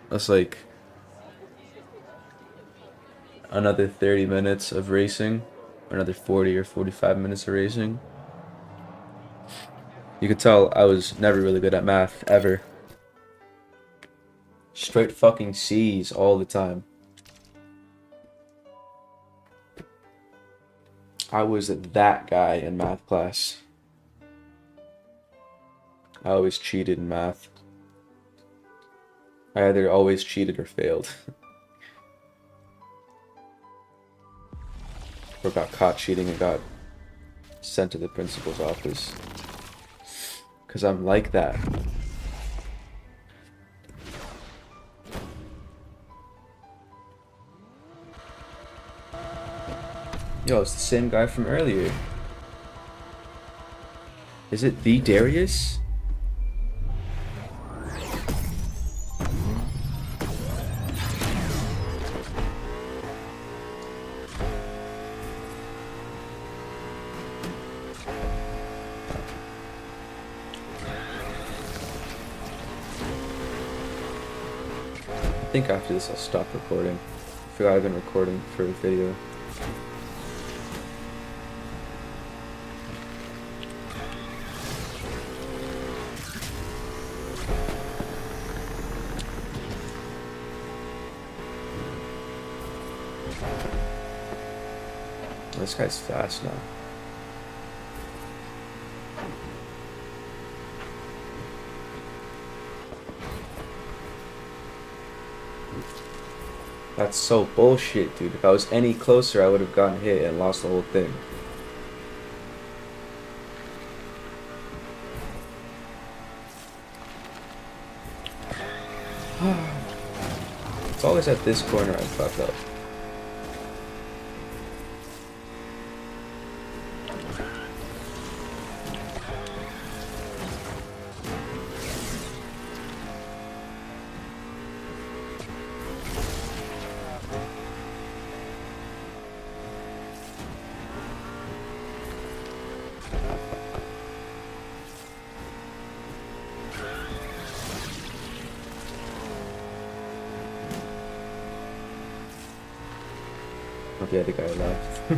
That's like another 30 minutes of racing, or another 40 or 45 minutes of racing. You could tell I was never really good at math, ever. Straight fucking C's all the time. I was that guy in math class. I always cheated in math. I either always cheated or failed. Or got caught cheating and got sent to the principal's office. Because I'm like that. Yo, it's the same guy from earlier. Is it the Darius? I think after this I'll stop recording. I forgot I've been recording for a video. This guy's fast now. That's so bullshit, dude. If I was any closer, I would have gotten hit and lost the whole thing. It's always at this corner I fuck up. Okay, the guy left.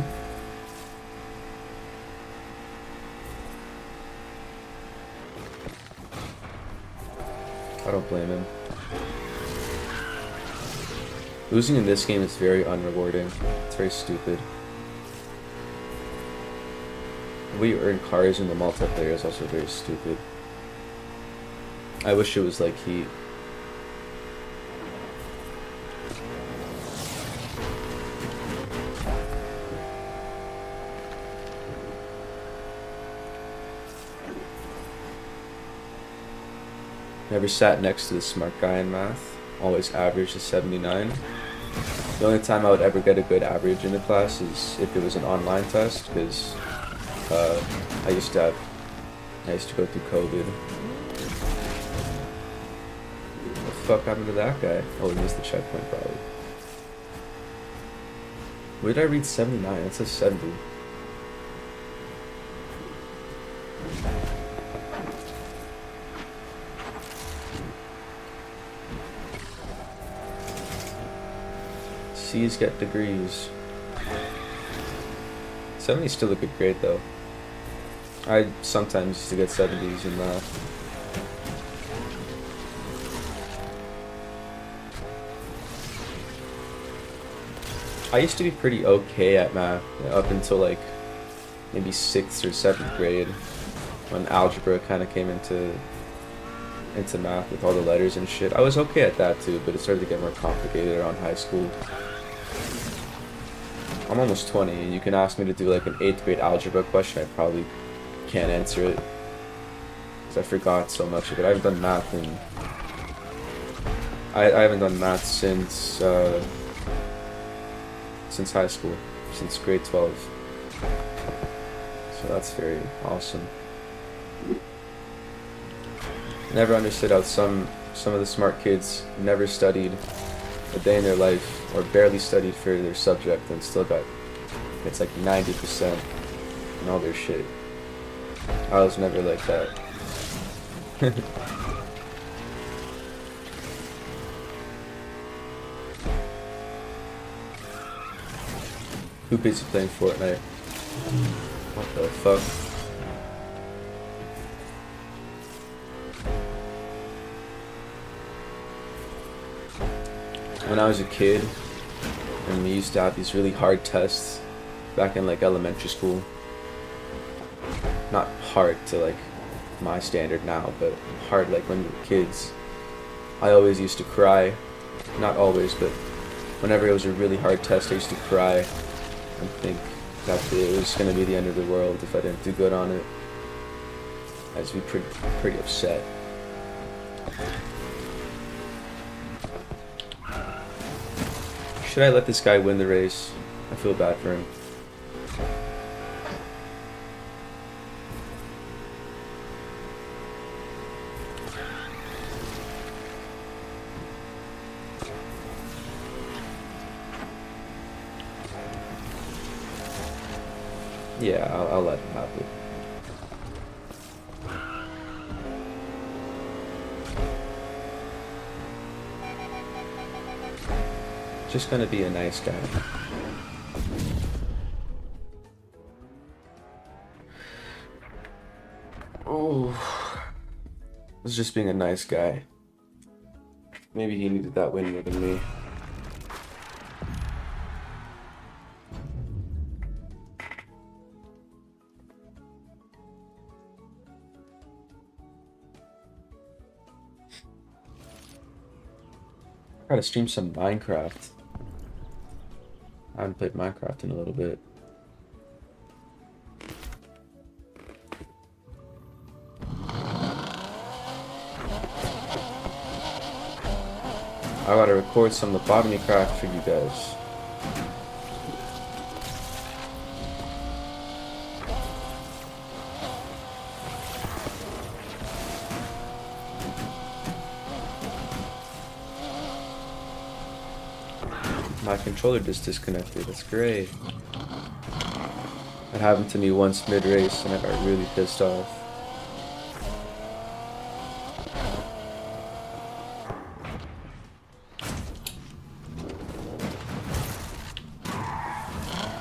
I don't blame him. Losing in this game is very unrewarding. It's very stupid. The way you earn cars in the multiplayer is also very stupid. I wish it was like Heat. Never sat next to the smart guy in math. Always averaged a 79. The only time I would ever get a good average in a class is if it was an online test, because uh, I used to go through COVID. What the fuck happened to that guy? Oh, he missed the checkpoint probably. Where did I read 79? It says 70. C's get degrees. 70 is still a good grade though. I sometimes used to get 70s in math. I used to be pretty okay at math up until like maybe 6th or 7th grade, when algebra kind of came into math with all the letters and shit. I was okay at that too, but it started to get more complicated around high school. I'm almost 20, and you can ask me to do like an 8th grade algebra question, I probably can't answer it, because I forgot so much of it. I haven't done math in... I haven't done math since high school, since grade 12. So that's very awesome. Never understood how some of the smart kids never studied a day in their life, or barely studied for their subject, and still got, it's like 90% in all their shit. I was never like that. Who busy playing Fortnite? What the fuck? When I was a kid, and we used to have these really hard tests back in like elementary school. Not hard to like my standard now, but hard like when we were kids. I always used to cry. Not always, but whenever it was a really hard test, I used to cry and think that it was going to be the end of the world if I didn't do good on it. I used to be pretty upset. Should I let this guy win the race? I feel bad for him. Yeah, I'll let him have it. Just gonna be a nice guy. Oh, was just being a nice guy. Maybe he needed that win more than me. I gotta stream some Minecraft. I haven't played Minecraft in a little bit. I gotta record some lobotomy craft for you guys. My controller just disconnected. That's great. That happened to me once mid-race and I got really pissed off.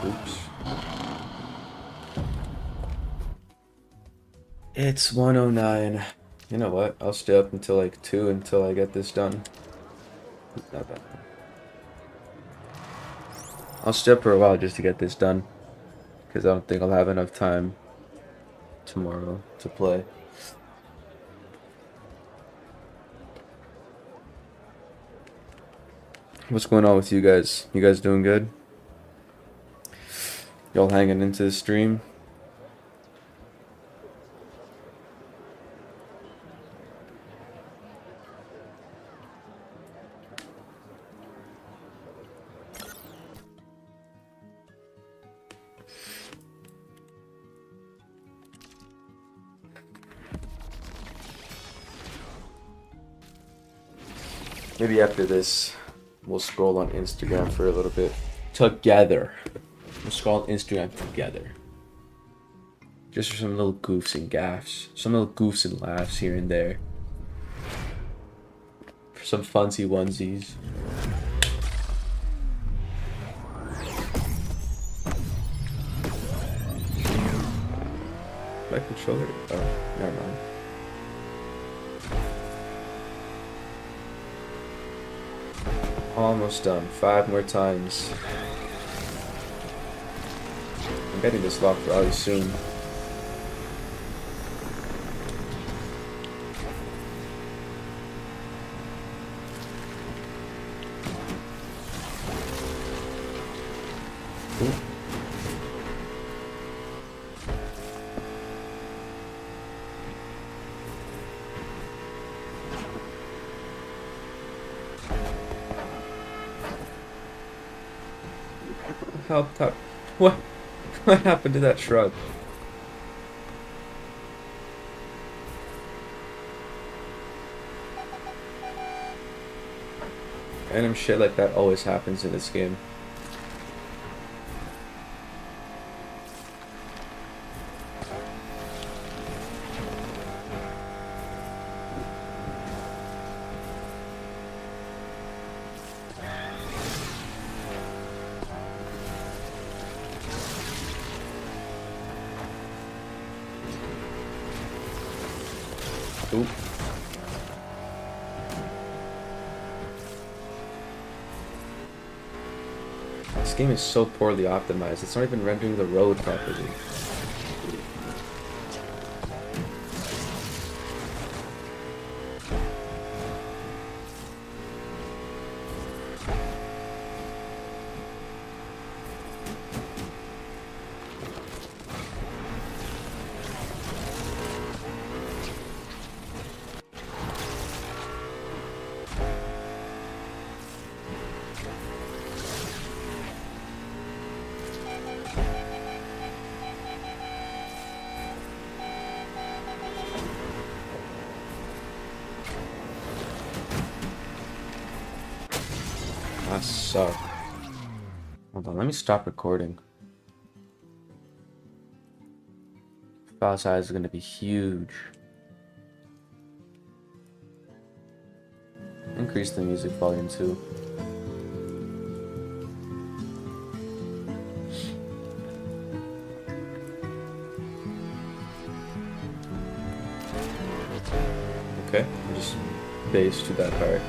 Oops. It's 1:09. You know what? I'll stay up until like 2 until I get this done. Not bad. I'll stay up for a while just to get this done, because I don't think I'll have enough time tomorrow to play. What's going on with you guys? You guys doing good? Y'all hanging into the stream? Maybe after this, we'll scroll on Instagram for a little bit. Together. We'll scroll on Instagram together. Just for some little goofs and gaffs. Some little goofs and laughs here and there. For some funsy onesies. My controller? Oh, never mind. Almost done. 5 more times. I'm getting this locked really soon. Ooh. Help up. What happened to that shrug? Random shit like that always happens in this game. Oop. This game is so poorly optimized, it's not even rendering the road properly. I suck. Hold on, let me stop recording. File size is gonna be huge. Increase the music volume too. Okay, just bass to that part.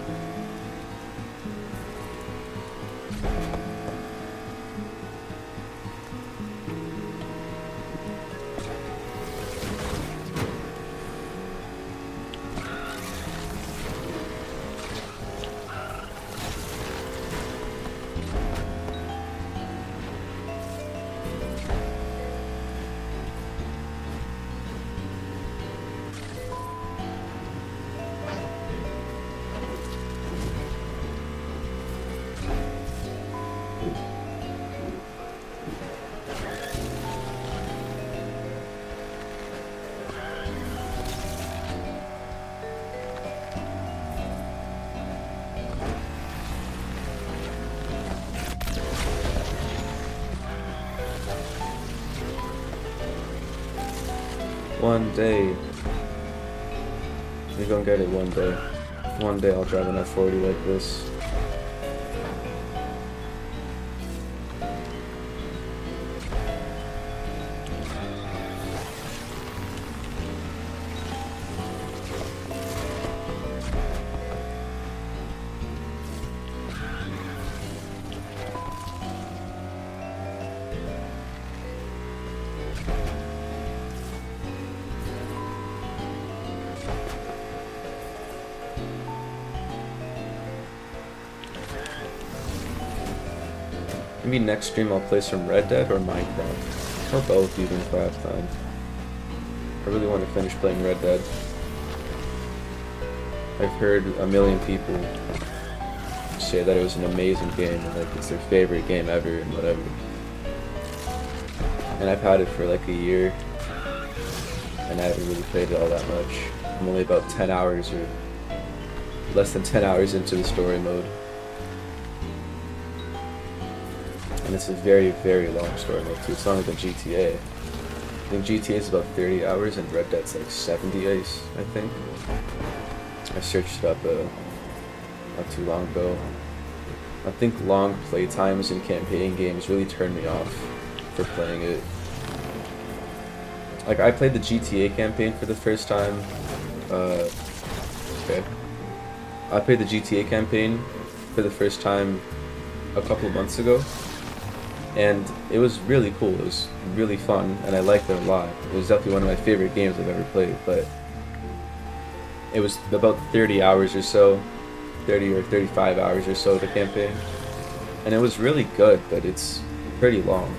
One day, you're gonna get it one day. One day I'll drive an F40 like this. Maybe next stream I'll play some Red Dead or Minecraft. Or both even if I have time. I really want to finish playing Red Dead. I've heard a million people say that it was an amazing game and like it's their favorite game ever and whatever. And I've had it for like a year and I haven't really played it all that much. I'm only about 10 hours or less than 10 hours into the story mode. And it's a very, very long story mode too. It's not like a GTA. I think GTA is about 30 hours and Red Dead's like 70, I think. I searched it up not too long ago. I think long play times in campaign games really turn me off for playing it. Like, I played the GTA campaign for the first time. Okay. I played the GTA campaign for the first time a couple of months ago. And it was really cool. It was really fun, and I liked it a lot. It was definitely one of my favorite games I've ever played, but it was about 30 hours or so, 30 or 35 hours or so of the campaign. And it was really good, but it's pretty long.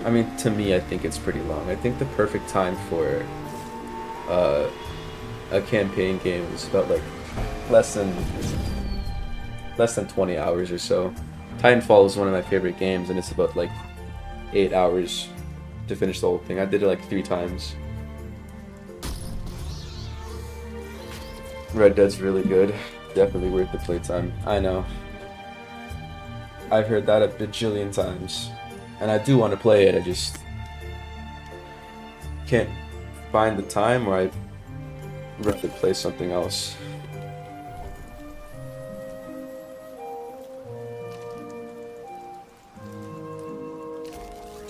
I mean, to me, I think it's pretty long. I think the perfect time for a campaign game is about like less than 20 hours or so. Titanfall is one of my favorite games, and it's about like 8 hours to finish the whole thing. I did it like 3 times. Red Dead's really good. Definitely worth the playtime. I know. I've heard that a bajillion times. And I do want to play it, I just can't find the time, or I'd rather play something else.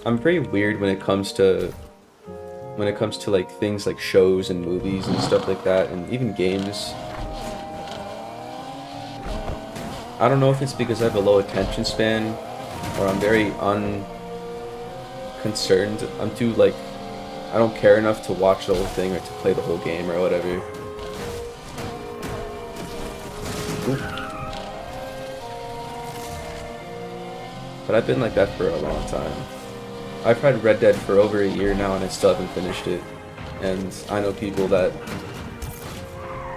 I'm pretty weird when it comes to like things like shows and movies and stuff like that, and even games. I don't know if it's because I have a low attention span, or I'm very unconcerned. I'm too like, I don't care enough to watch the whole thing or to play the whole game or whatever. Ooh. But I've been like that for a long time. I've tried Red Dead for over a year now and I still haven't finished it. And I know people that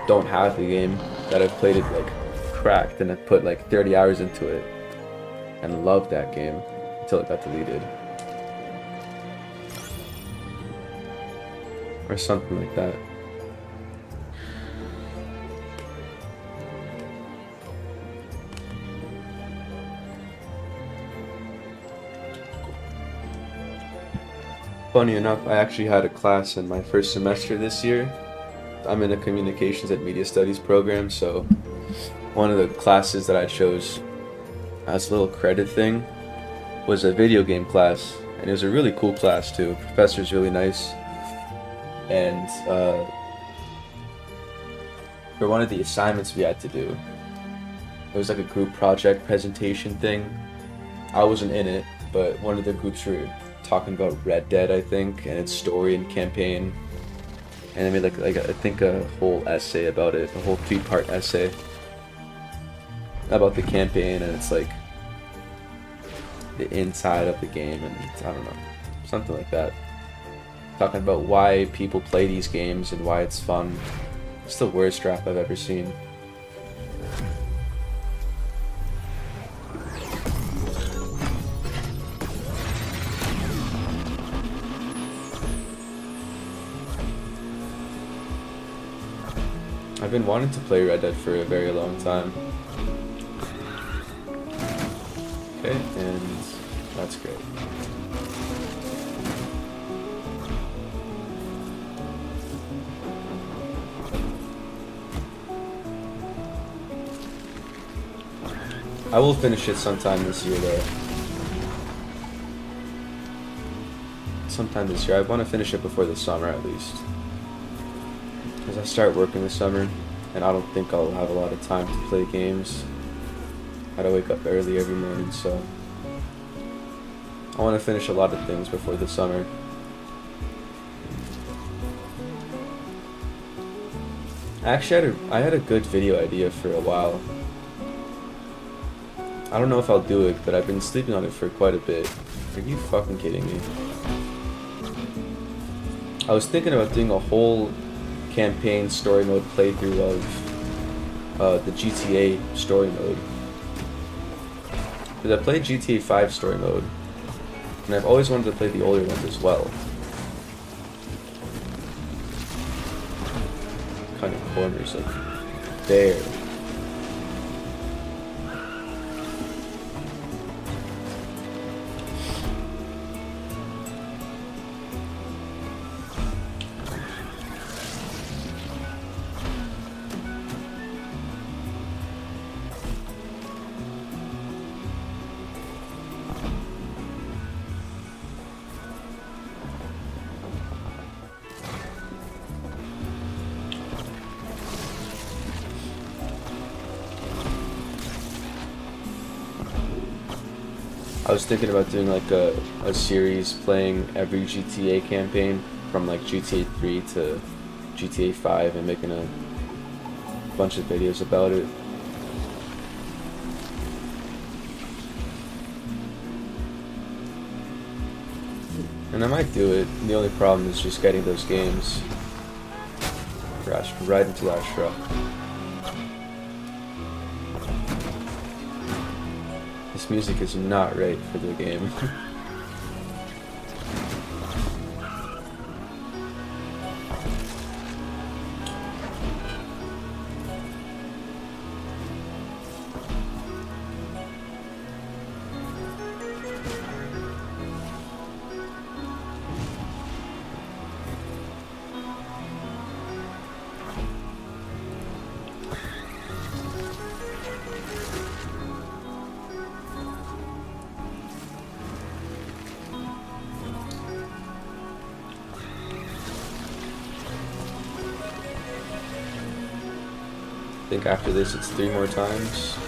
don't have the game, that have played it like cracked and have put like 30 hours into it and loved that game until it got deleted. Or something like that. Funny enough, I actually had a class in my first semester this year. I'm in a communications and media studies program, so one of the classes that I chose as a little credit thing was a video game class, and it was a really cool class too. The professor's really nice, and for one of the assignments we had to do, it was like a group project presentation thing. I wasn't in it, but one of the groups were talking about Red Dead, I think, and its story and campaign, and they made like I think a whole essay about it, a whole 3-part essay about the campaign, and it's like the inside of the game, and I don't know, something like that, talking about why people play these games and why it's fun. It's the worst rap I've ever seen. I've been wanting to play Red Dead for a very long time. Okay, and that's great. I will finish it sometime this year though. Sometime this year. I want to finish it before the summer at least. Because I start working this summer, and I don't think I'll have a lot of time to play games. I gotta wake up early every morning, so I want to finish a lot of things before the summer. Actually, I had a good video idea for a while. I don't know if I'll do it, but I've been sleeping on it for quite a bit. Are you fucking kidding me? I was thinking about doing a whole campaign story mode playthrough of the GTA story mode. Because I played GTA 5 story mode, and I've always wanted to play the older ones as well. cutting corners like there. I was thinking about doing like a series playing every GTA campaign from like GTA 3 to GTA 5 and making a bunch of videos about it. And I might do it. The only problem is just getting those games. Crashed right into that truck. This music is not right for the game. I think after this it's 3 more times.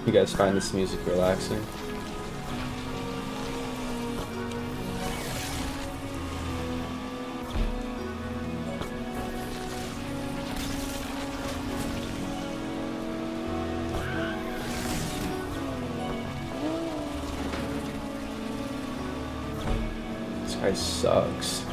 You guys find this music relaxing? This guy sucks.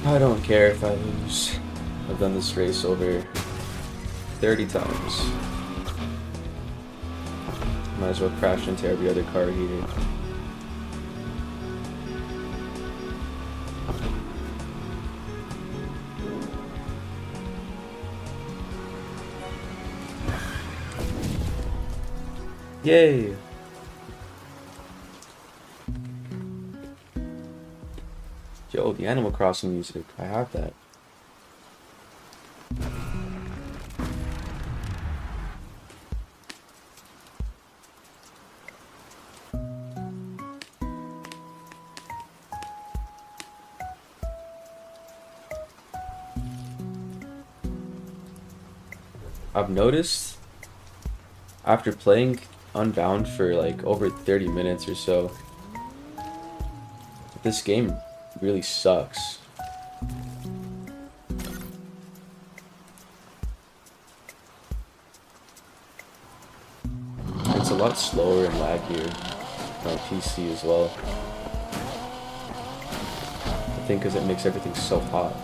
I don't care if I lose. I've done this race over 30 times. Might as well crash into every other car here. Yay! Yo, the Animal Crossing music. I have that. I've noticed after playing Unbound for like over 30 minutes or so, this game really sucks. It's a lot slower and laggier on PC as well. think because it makes everything so hot.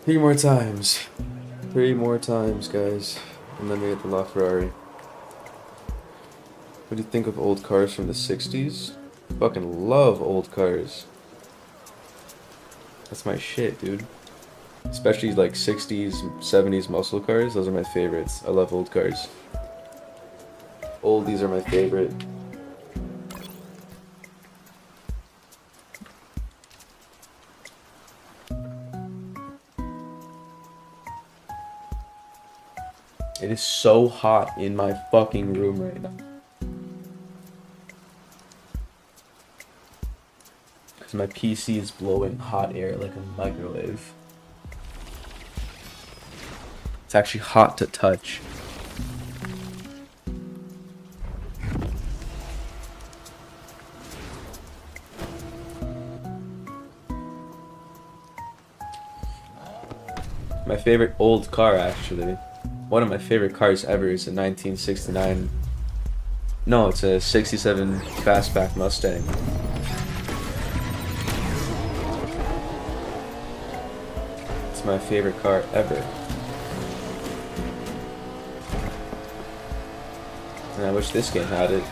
Three more times. 3 more times, guys. And then we get the LaFerrari. What do you think of old cars from the 60s? Fucking love old cars. That's my shit, dude. Especially like 60s, 70s muscle cars. Those are my favorites. I love old cars. Oldies are my favorite. It is so hot in my fucking room right now. Because my PC is blowing hot air like a microwave. It's actually hot to touch. My favorite old car, actually. One of my favorite cars ever is a 1969. No, it's a 67 fastback Mustang. It's my favorite car ever. And I wish this game had it.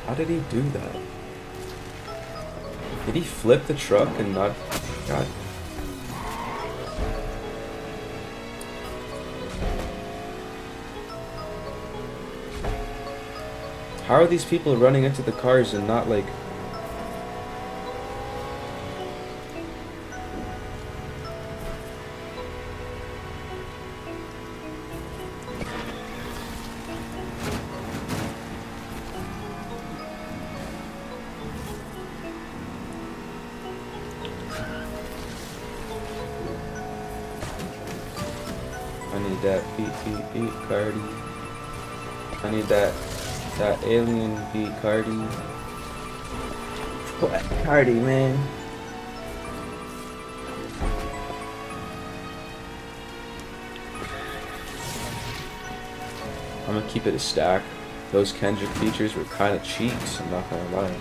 How did he do that? Did he flip the truck and not... God. How are these people running into the cars and not like... I need that beat Cardi. I need that alien beat Cardi. What Cardi, man? I'm gonna keep it a stack. Those Kendrick features were kind of cheeks, I'm not gonna lie.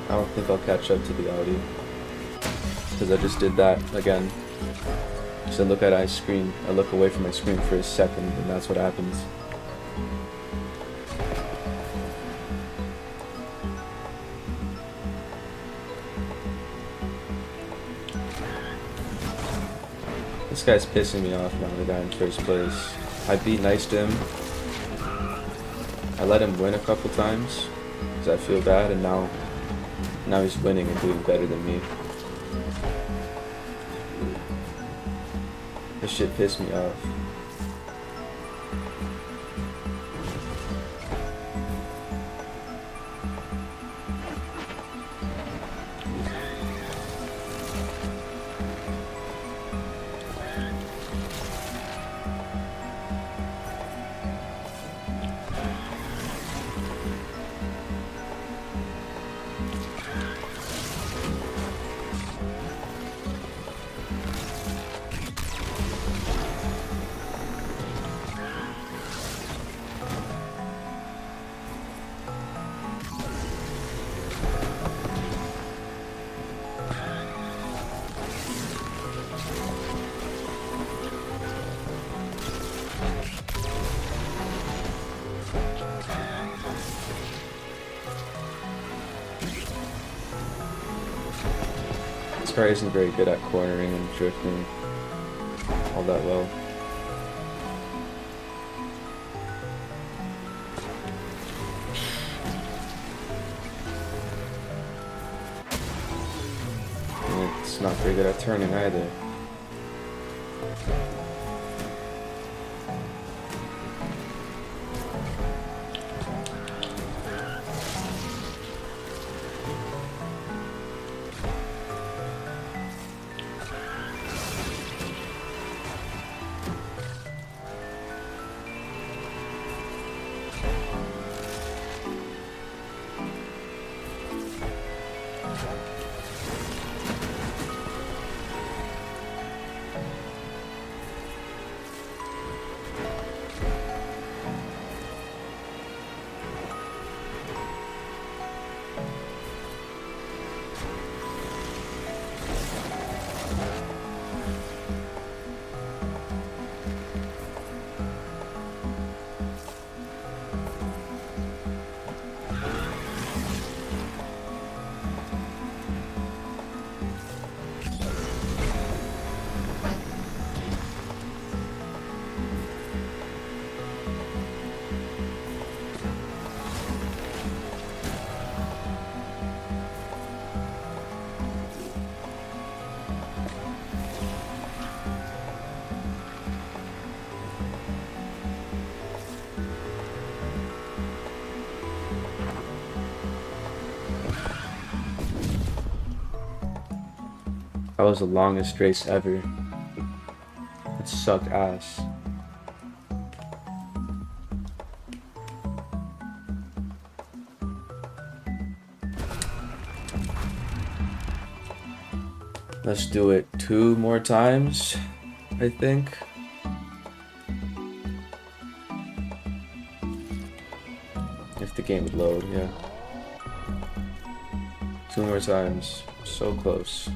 I don't think I'll catch up to the Audi. Because I just did that again. So I look at my screen, I look away from my screen for a second, and that's what happens. This guy's pissing me off now, the guy in first place. I beat nice to him. I let him win a couple times, because I feel bad, and now he's winning and doing better than me. This shit pissed me off. car isn't very good at cornering and drifting all that well. And it's not very good at turning either. That was the longest race ever. It sucked ass. Let's do it 2 more times, I think. If the game would load, yeah. 2 more times. So close.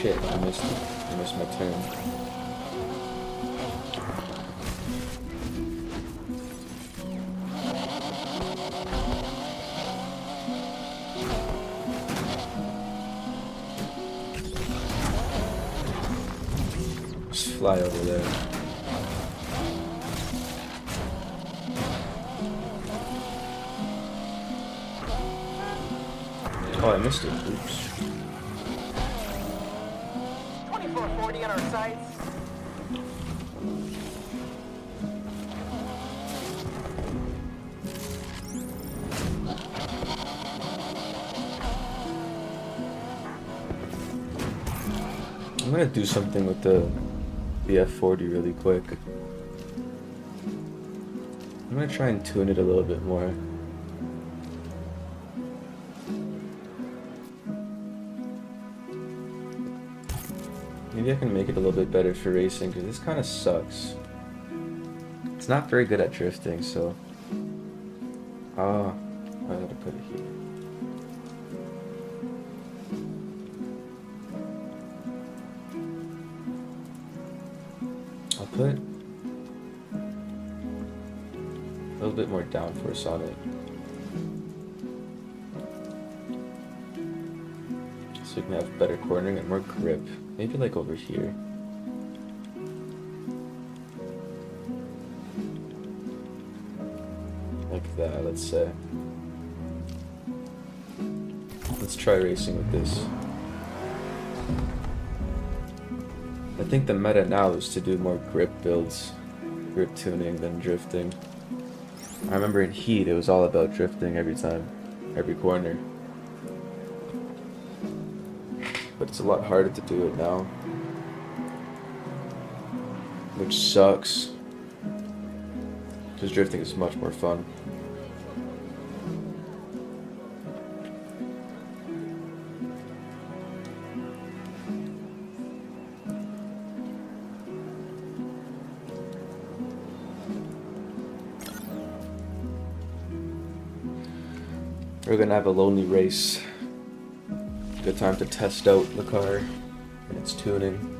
Shit, I missed it. I missed my turn. Just fly over there. Oh, I missed it. Oops. 2440 on our sights. I'm gonna do something with the F40 really quick. I'm gonna try and tune it a little bit more. Maybe I can make it a little bit better for racing, because this kind of sucks. It's not very good at drifting, so... I gotta put it here. I'll put a little bit more downforce on it, so we can have better cornering and more grip. Maybe like over here. Like that, let's say. Let's try racing with this. I think the meta now is to do more grip builds, grip tuning than drifting. I remember in Heat it was all about drifting every time, every corner. But it's a lot harder to do it now, which sucks, because drifting is much more fun. We're gonna have a lonely race. Good time to test out the car and its tuning.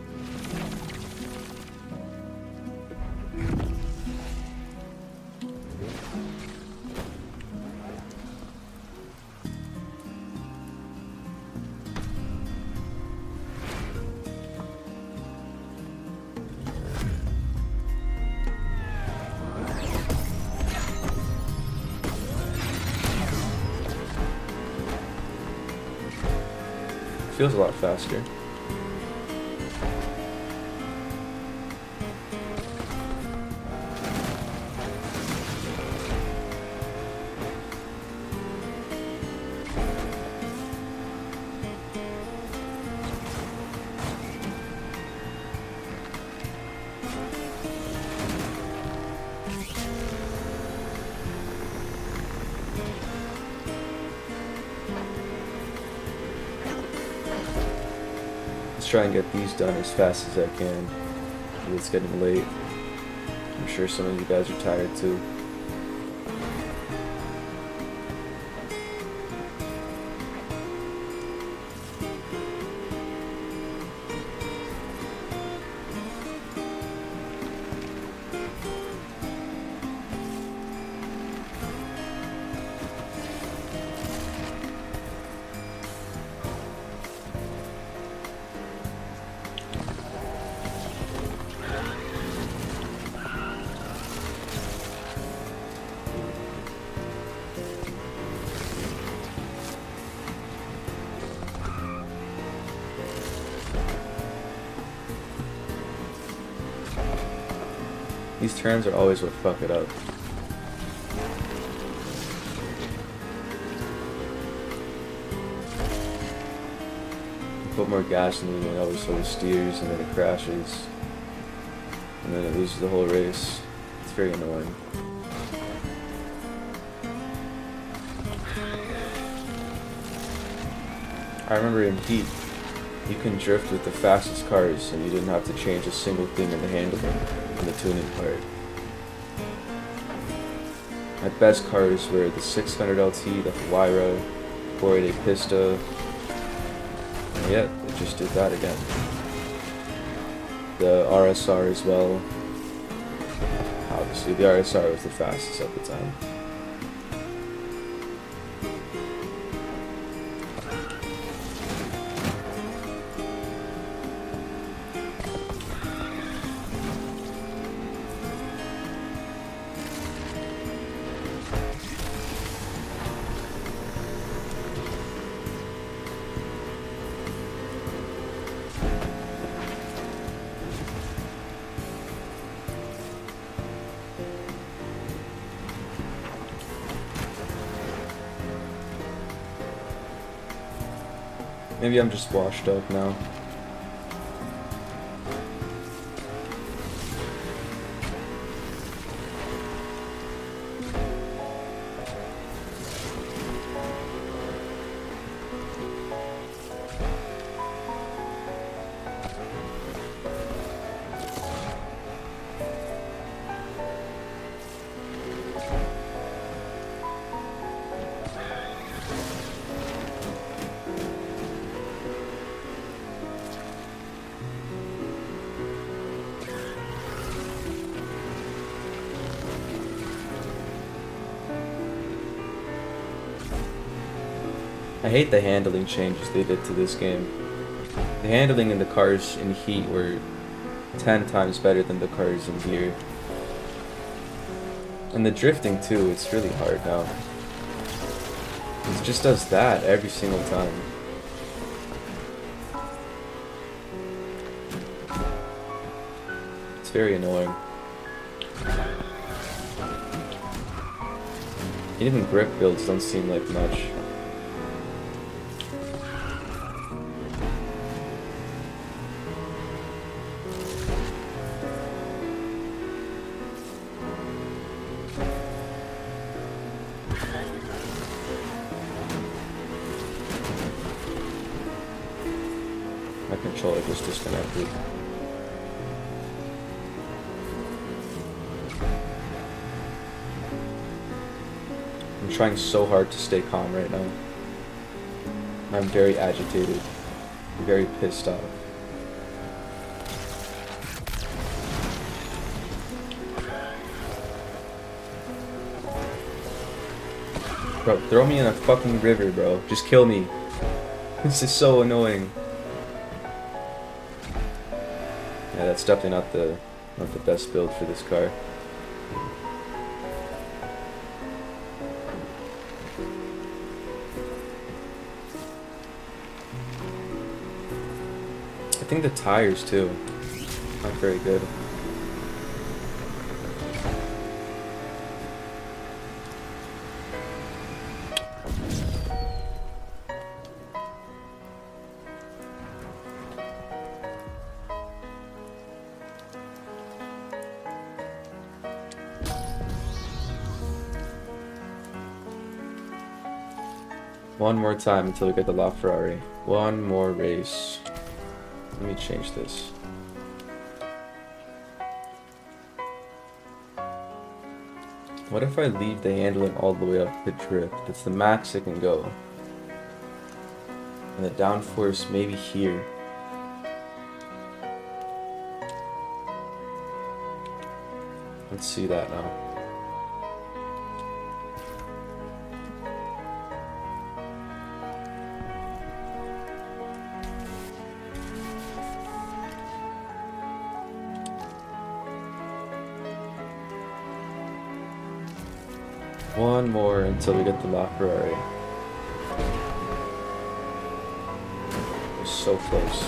Feels a lot faster. Let's try and get these done as fast as I can. It's getting late. I'm sure some of you guys are tired too. These turns are always what fuck it up. You put more gasoline in, it always sort of steers and then it crashes. And then it loses the whole race. It's very annoying. I remember in Heat, you can drift with the fastest cars and you didn't have to change a single thing in the handling and the tuning part. My best cars were the 600 LT, the Huayra, 488 Pista, and yeah, it just did that again. The RSR as well. Obviously, the RSR was the fastest at the time. Maybe I'm just washed up now. I hate the handling changes they did to this game. The handling in the cars in Heat were 10 times better than the cars in here. And the drifting too, it's really hard now. It just does that every single time. It's very annoying. Even grip builds don't seem like much. My controller just disconnected. I'm trying so hard to stay calm right now. I'm very agitated. I'm very pissed off. Bro, throw me in a fucking river, bro. Just kill me. This is so annoying. Yeah, that's definitely not the best build for this car. I think the tires too, not very good. One more time until we get the LaFerrari. One more race. Let me change this. What if I leave the handling all the way up the drift? That's the max it can go. And the downforce maybe here. Let's see that now. One more until we get the LaFerrari. We're so close.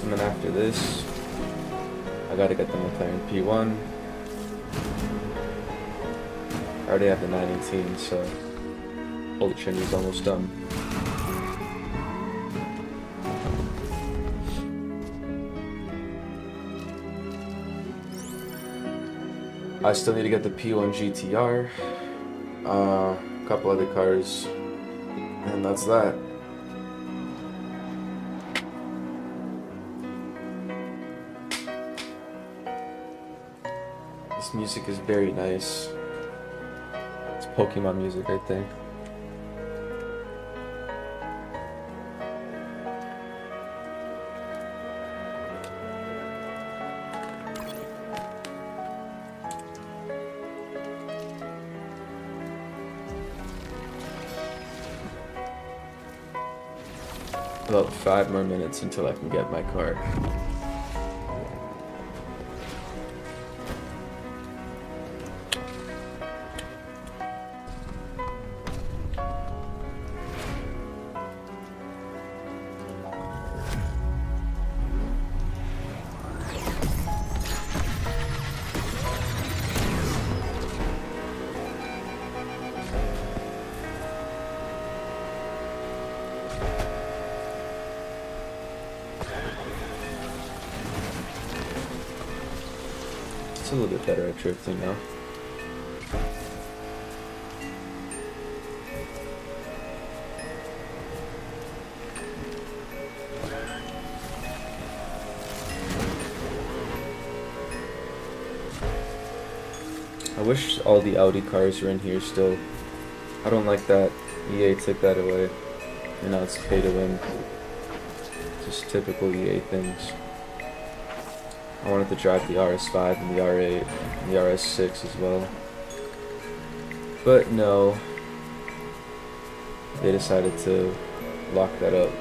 And then after this, I gotta get the McLaren P1. I already have the 918, so Holy Trinity's almost done. I still need to get the P1 GTR, a couple other cars, and that's that. This music is very nice. It's Pokemon music, I think. About 5 more minutes until I can get my car. It's a little bit better at drifting now. I wish all the Audi cars were in here still. I don't like that EA took that away. And now it's pay to win. Just typical EA things. I wanted to drive the RS5 and the R8 and the RS6 as well. But no. They decided to lock that up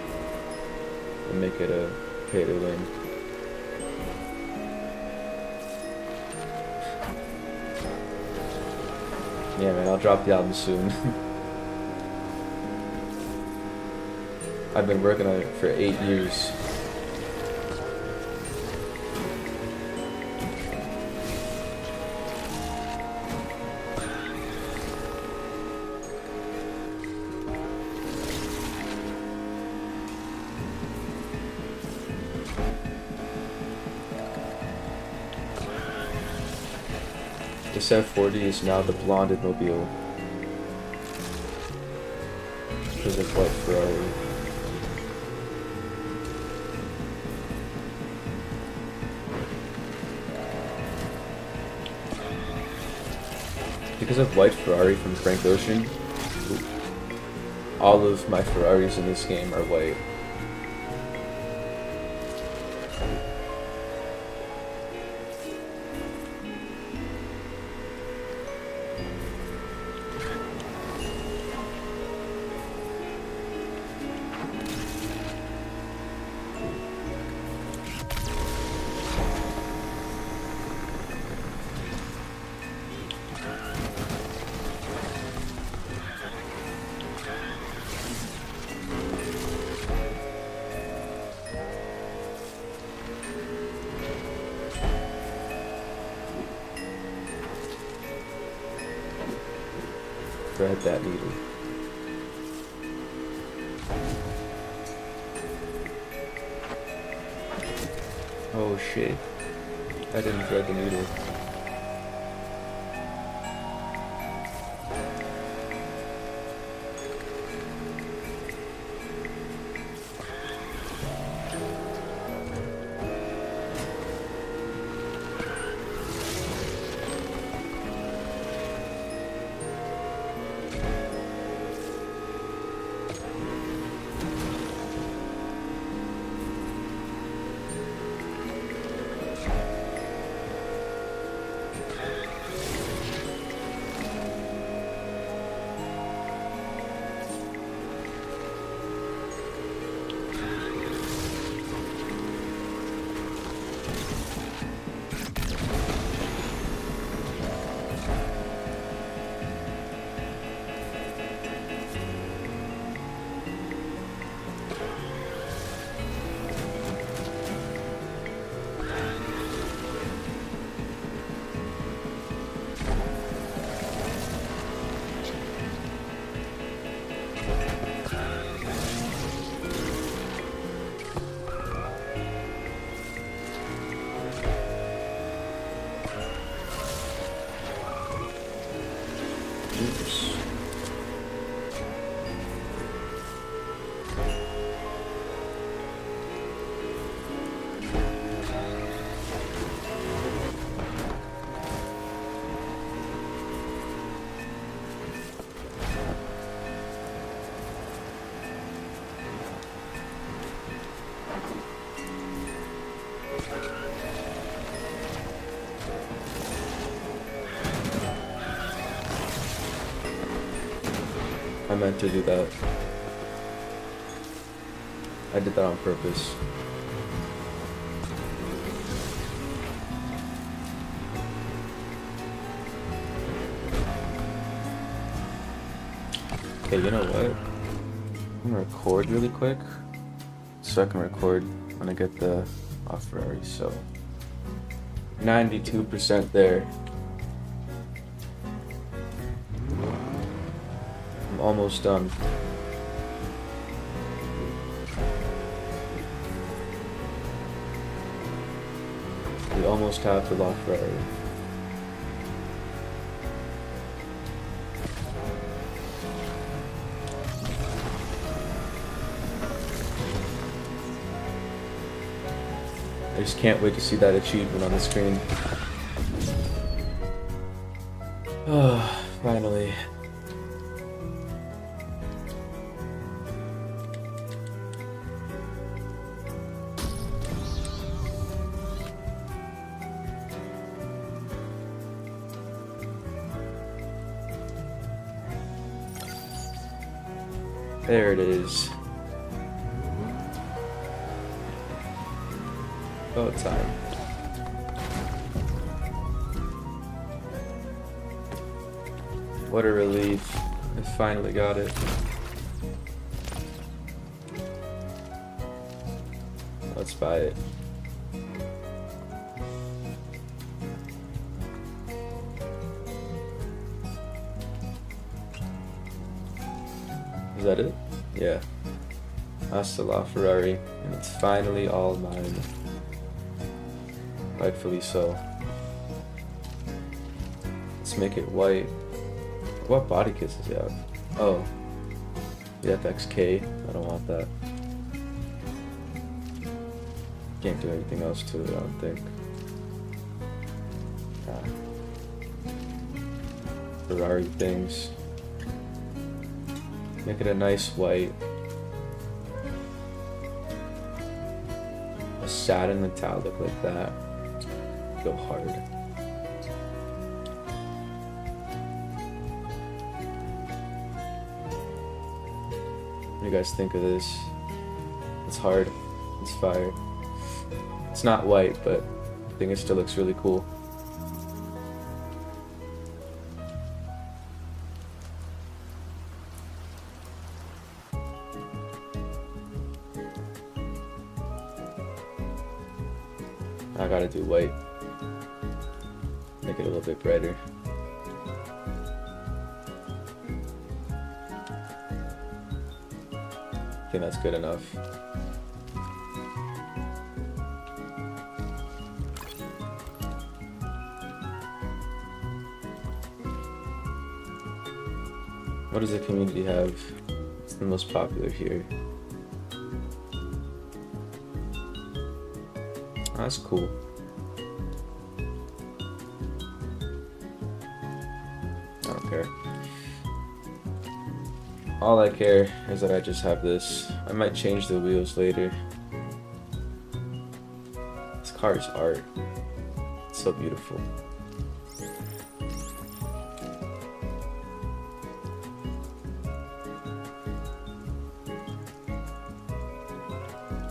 and make it a pay to win. Yeah, man, I'll drop the album soon. I've been working on it for 8 years. This F40 is now the blonded mobile because of what Ferrari. because of White Ferrari from Frank Ocean, all of my Ferraris in this game are white. Thread that needle. Oh shit. I didn't thread the needle. Oops. I meant to do that. I did that on purpose. Okay, you know what? I'm gonna record really quick so I can record when I get the off Ferrari. So 92% there. I'm almost done. We almost have the lock Ferrari. I just can't wait to see that achievement on the screen. Oh, finally. There it is. About time. What a relief. I finally got it. Let's buy it. Is that it? Yeah. Hasta la Ferrari, and it's finally all mine. Rightfully so. Let's make it white. What body kit is it out? Oh. The FXK. I don't want that. Can't do anything else to it, I don't think. Ferrari things. Make it a nice white. A satin metallic like that. Go hard. What do you guys think of this? It's hard. It's fire. It's not white, but I think it still looks really cool. I gotta do white. Make it a little bit brighter. I think that's good enough. What does the community have? It's the most popular here. Oh, that's cool. I don't care. All I care is that I just have this. I might change the wheels later. This car is art. It's so beautiful.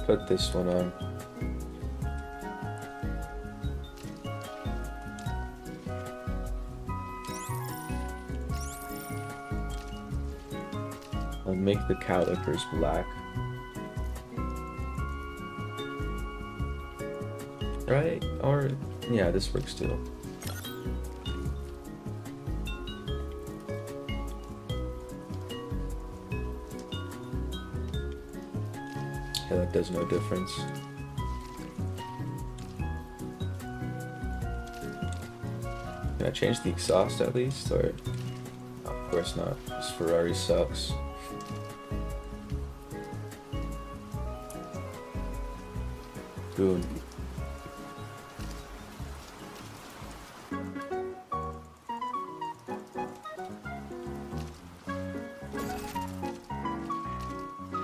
Put this one on. I'll make the calipers black. Right? Or, yeah, this works too. Yeah, that does no difference. Can I change the exhaust at least? Or, oh, of course not. This Ferrari sucks. Boom.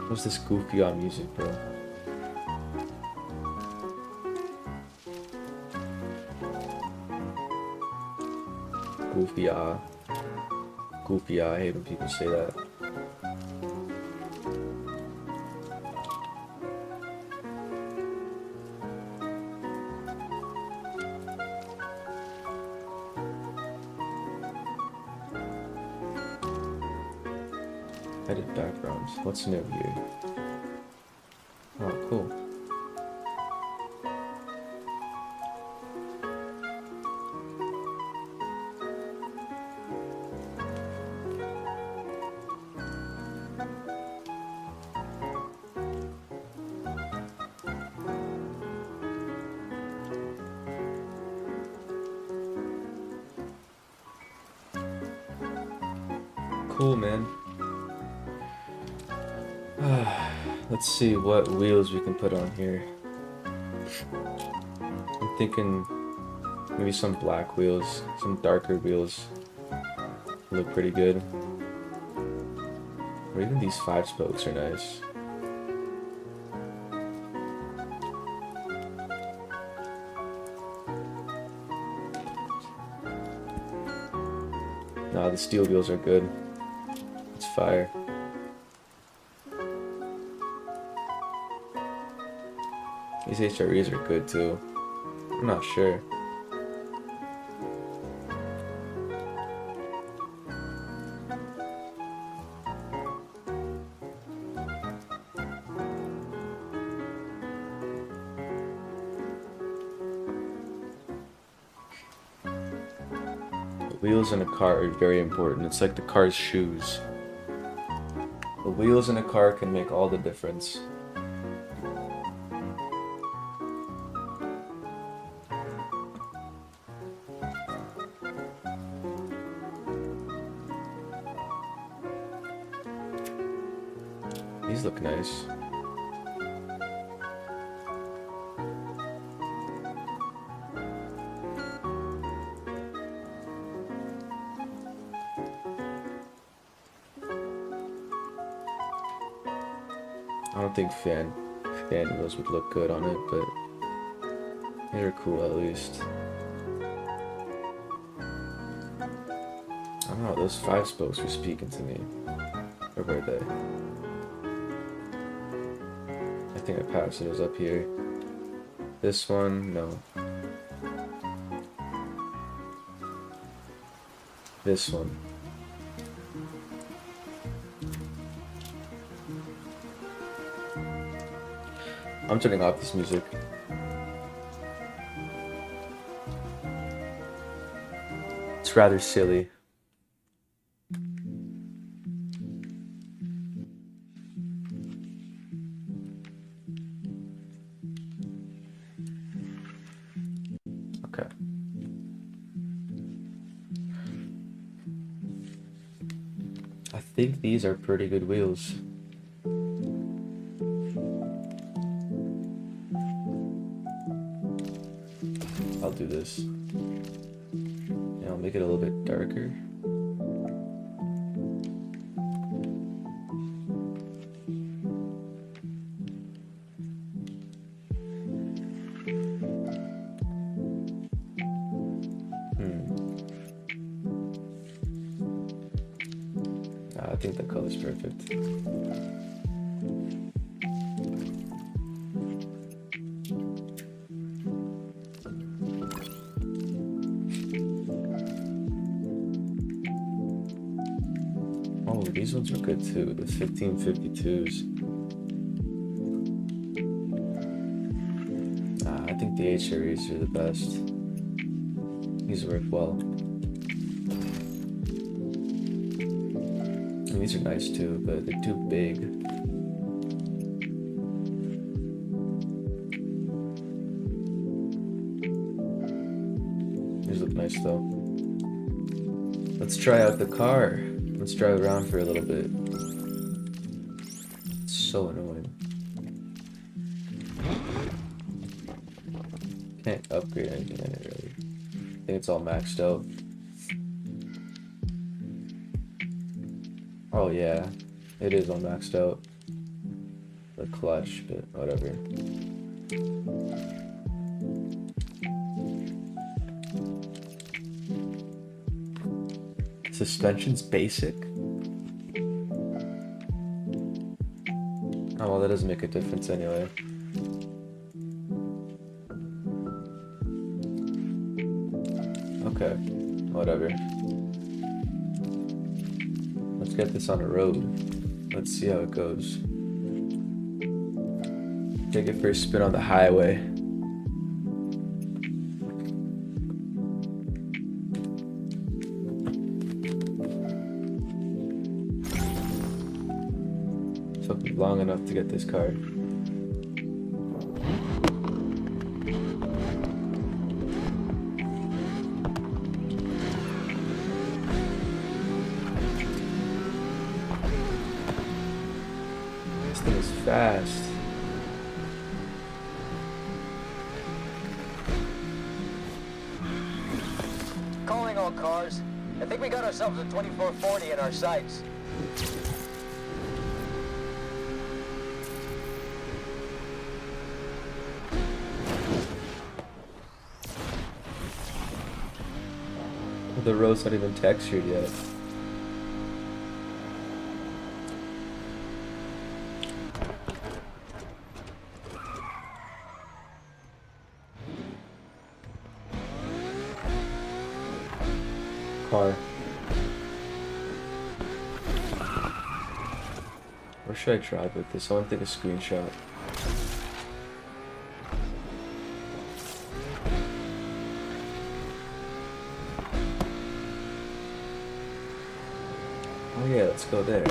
What's this goofy on music, bro? Goofy ah. Goofy ah. I hate when people say that. Edit backgrounds. What's new here? Oh, cool. Cool, man. Let's see what wheels we can put on here. I'm thinking maybe some black wheels, some darker wheels look pretty good. Or even these 5 spokes are nice. Nah, the steel wheels are good. It's fire. These HREs are good too. I'm not sure. The wheels in a car are very important. It's like the car's shoes. The wheels in a car can make all the difference. These look nice. I don't think fan wheels would look good on it, but they're cool at least. I don't know, those 5 spokes were speaking to me. Or were they? I think I passed it, it was up here. This one, no. This one. I'm turning off this music. It's rather silly. Okay. I think these are pretty good wheels. I'll do this. And I'll make it a little bit darker. I think the color's perfect. Oh, these ones are good too, the 1552s. I think the H series are the best. These work well. I mean, these are nice too, but they're too big. These look nice though. Let's try out the car. Let's drive around for a little bit. It's so annoying. Can't upgrade anything in it really. I think it's all maxed out. Oh yeah, it is all maxed out. The clutch, but whatever. Suspension's basic? Oh well, that doesn't make a difference anyway. Okay, whatever. Let's get this on the road. Let's see how it goes. Take it for a spin on the highway. Took me long enough to get this car. This thing is fast. Calling all cars. I think we got ourselves a 2440 in our sights. The road's not even textured yet. Car. Where should I drive with this? I want to take a screenshot. Oh yeah, let's go there.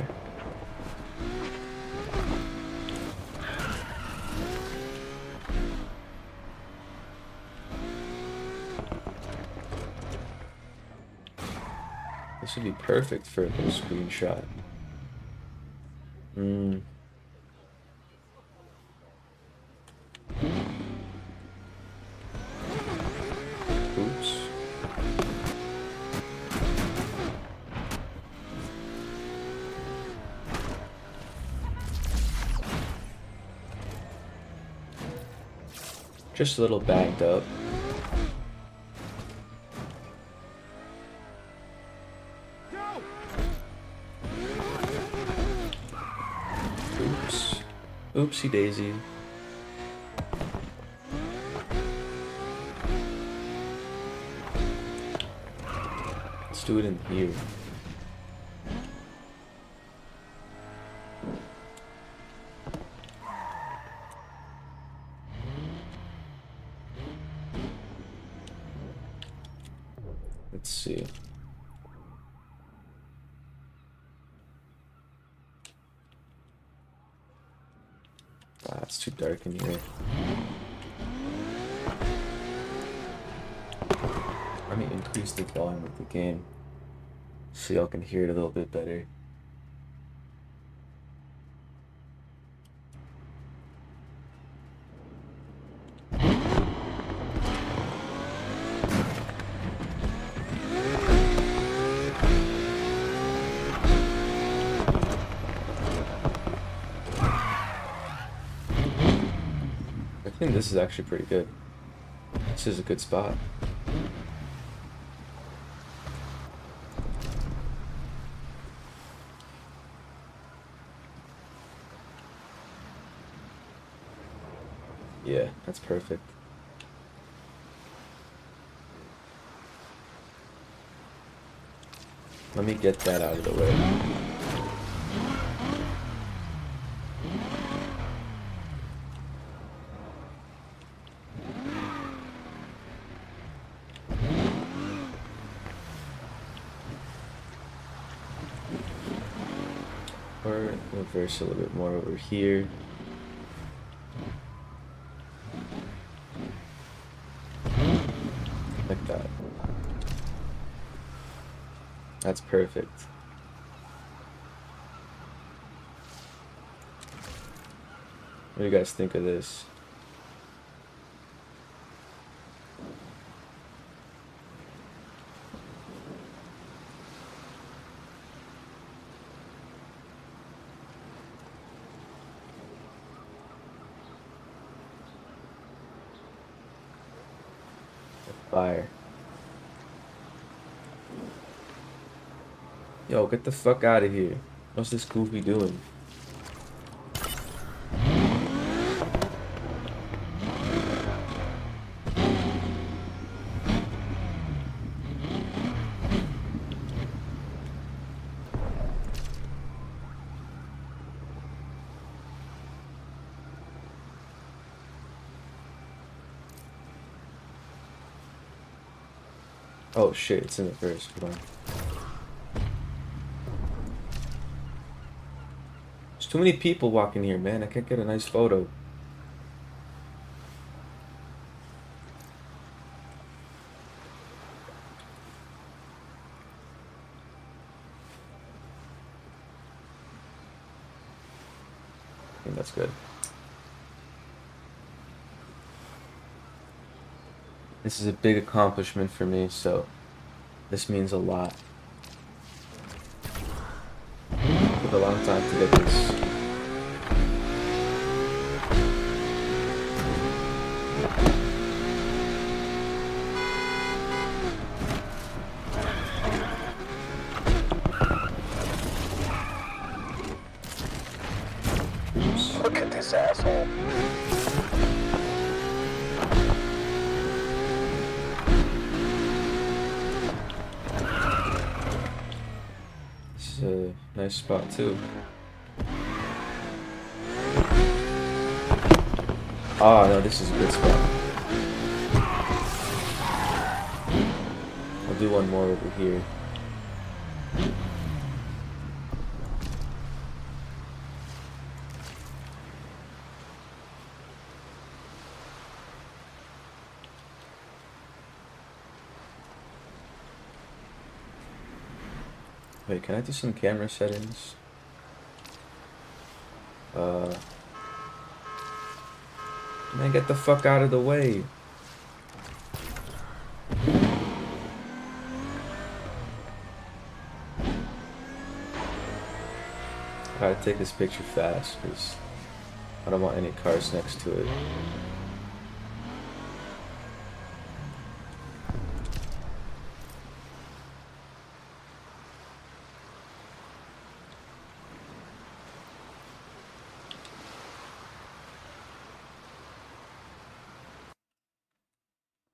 This would be perfect for a little screenshot. Oops. Just a little backed up. Oops. Oopsie daisy. Let's do it in here. Let's see. Ah, it's too dark in here. Let me increase the volume of the game so y'all can hear it a little bit better. I think this is actually pretty good. This is a good spot. Yeah, that's perfect. Let me get that out of the way. Or reverse a little bit more over here. Like that. That's perfect. What do you guys think of this? Fire. Yo, get the fuck out of here. What's this goofy doing? Oh shit, it's in the first. Hold on. There's too many people walking here, man. I can't get a nice photo. I think that's good. This is a big accomplishment for me, so this means a lot. Took a long time to get this. Oops. Look at this asshole. This is a nice spot too. Oh no, this is a good spot. I'll do one more over here. Wait, can I do some camera settings? Man, get the fuck out of the way. I gotta take this picture fast because I don't want any cars next to it.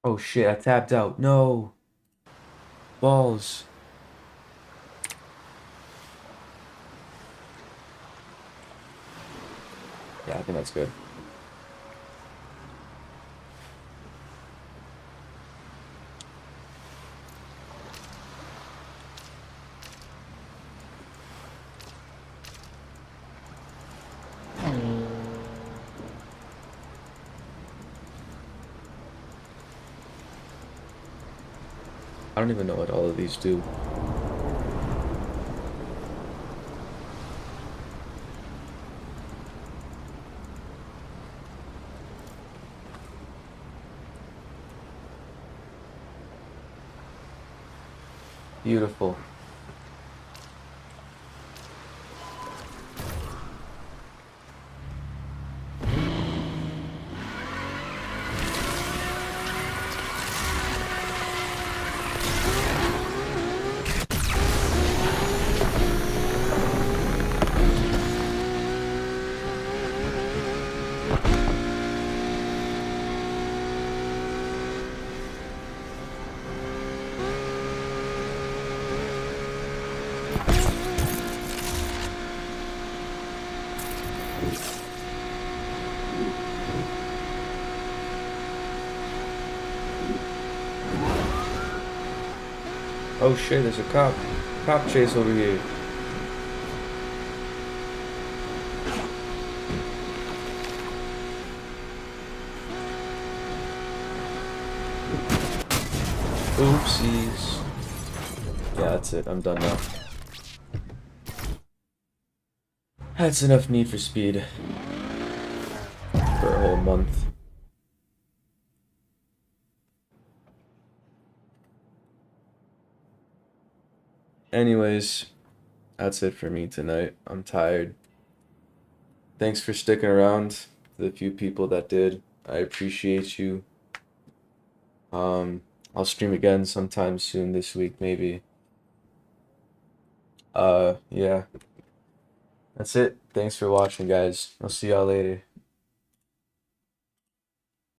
Oh shit, I tapped out. No. Balls. Yeah, I think that's good. I don't even know what all of these do. Beautiful. Oh shit, there's a cop chase over here. Oopsies. Yeah, that's it. I'm done now. That's enough Need for Speed for a whole month. Anyways, that's it for me tonight. I'm tired. Thanks for sticking around. The few people that did, I appreciate you. I'll stream again sometime soon this week, maybe. Yeah. That's it. Thanks for watching, guys. I'll see y'all later.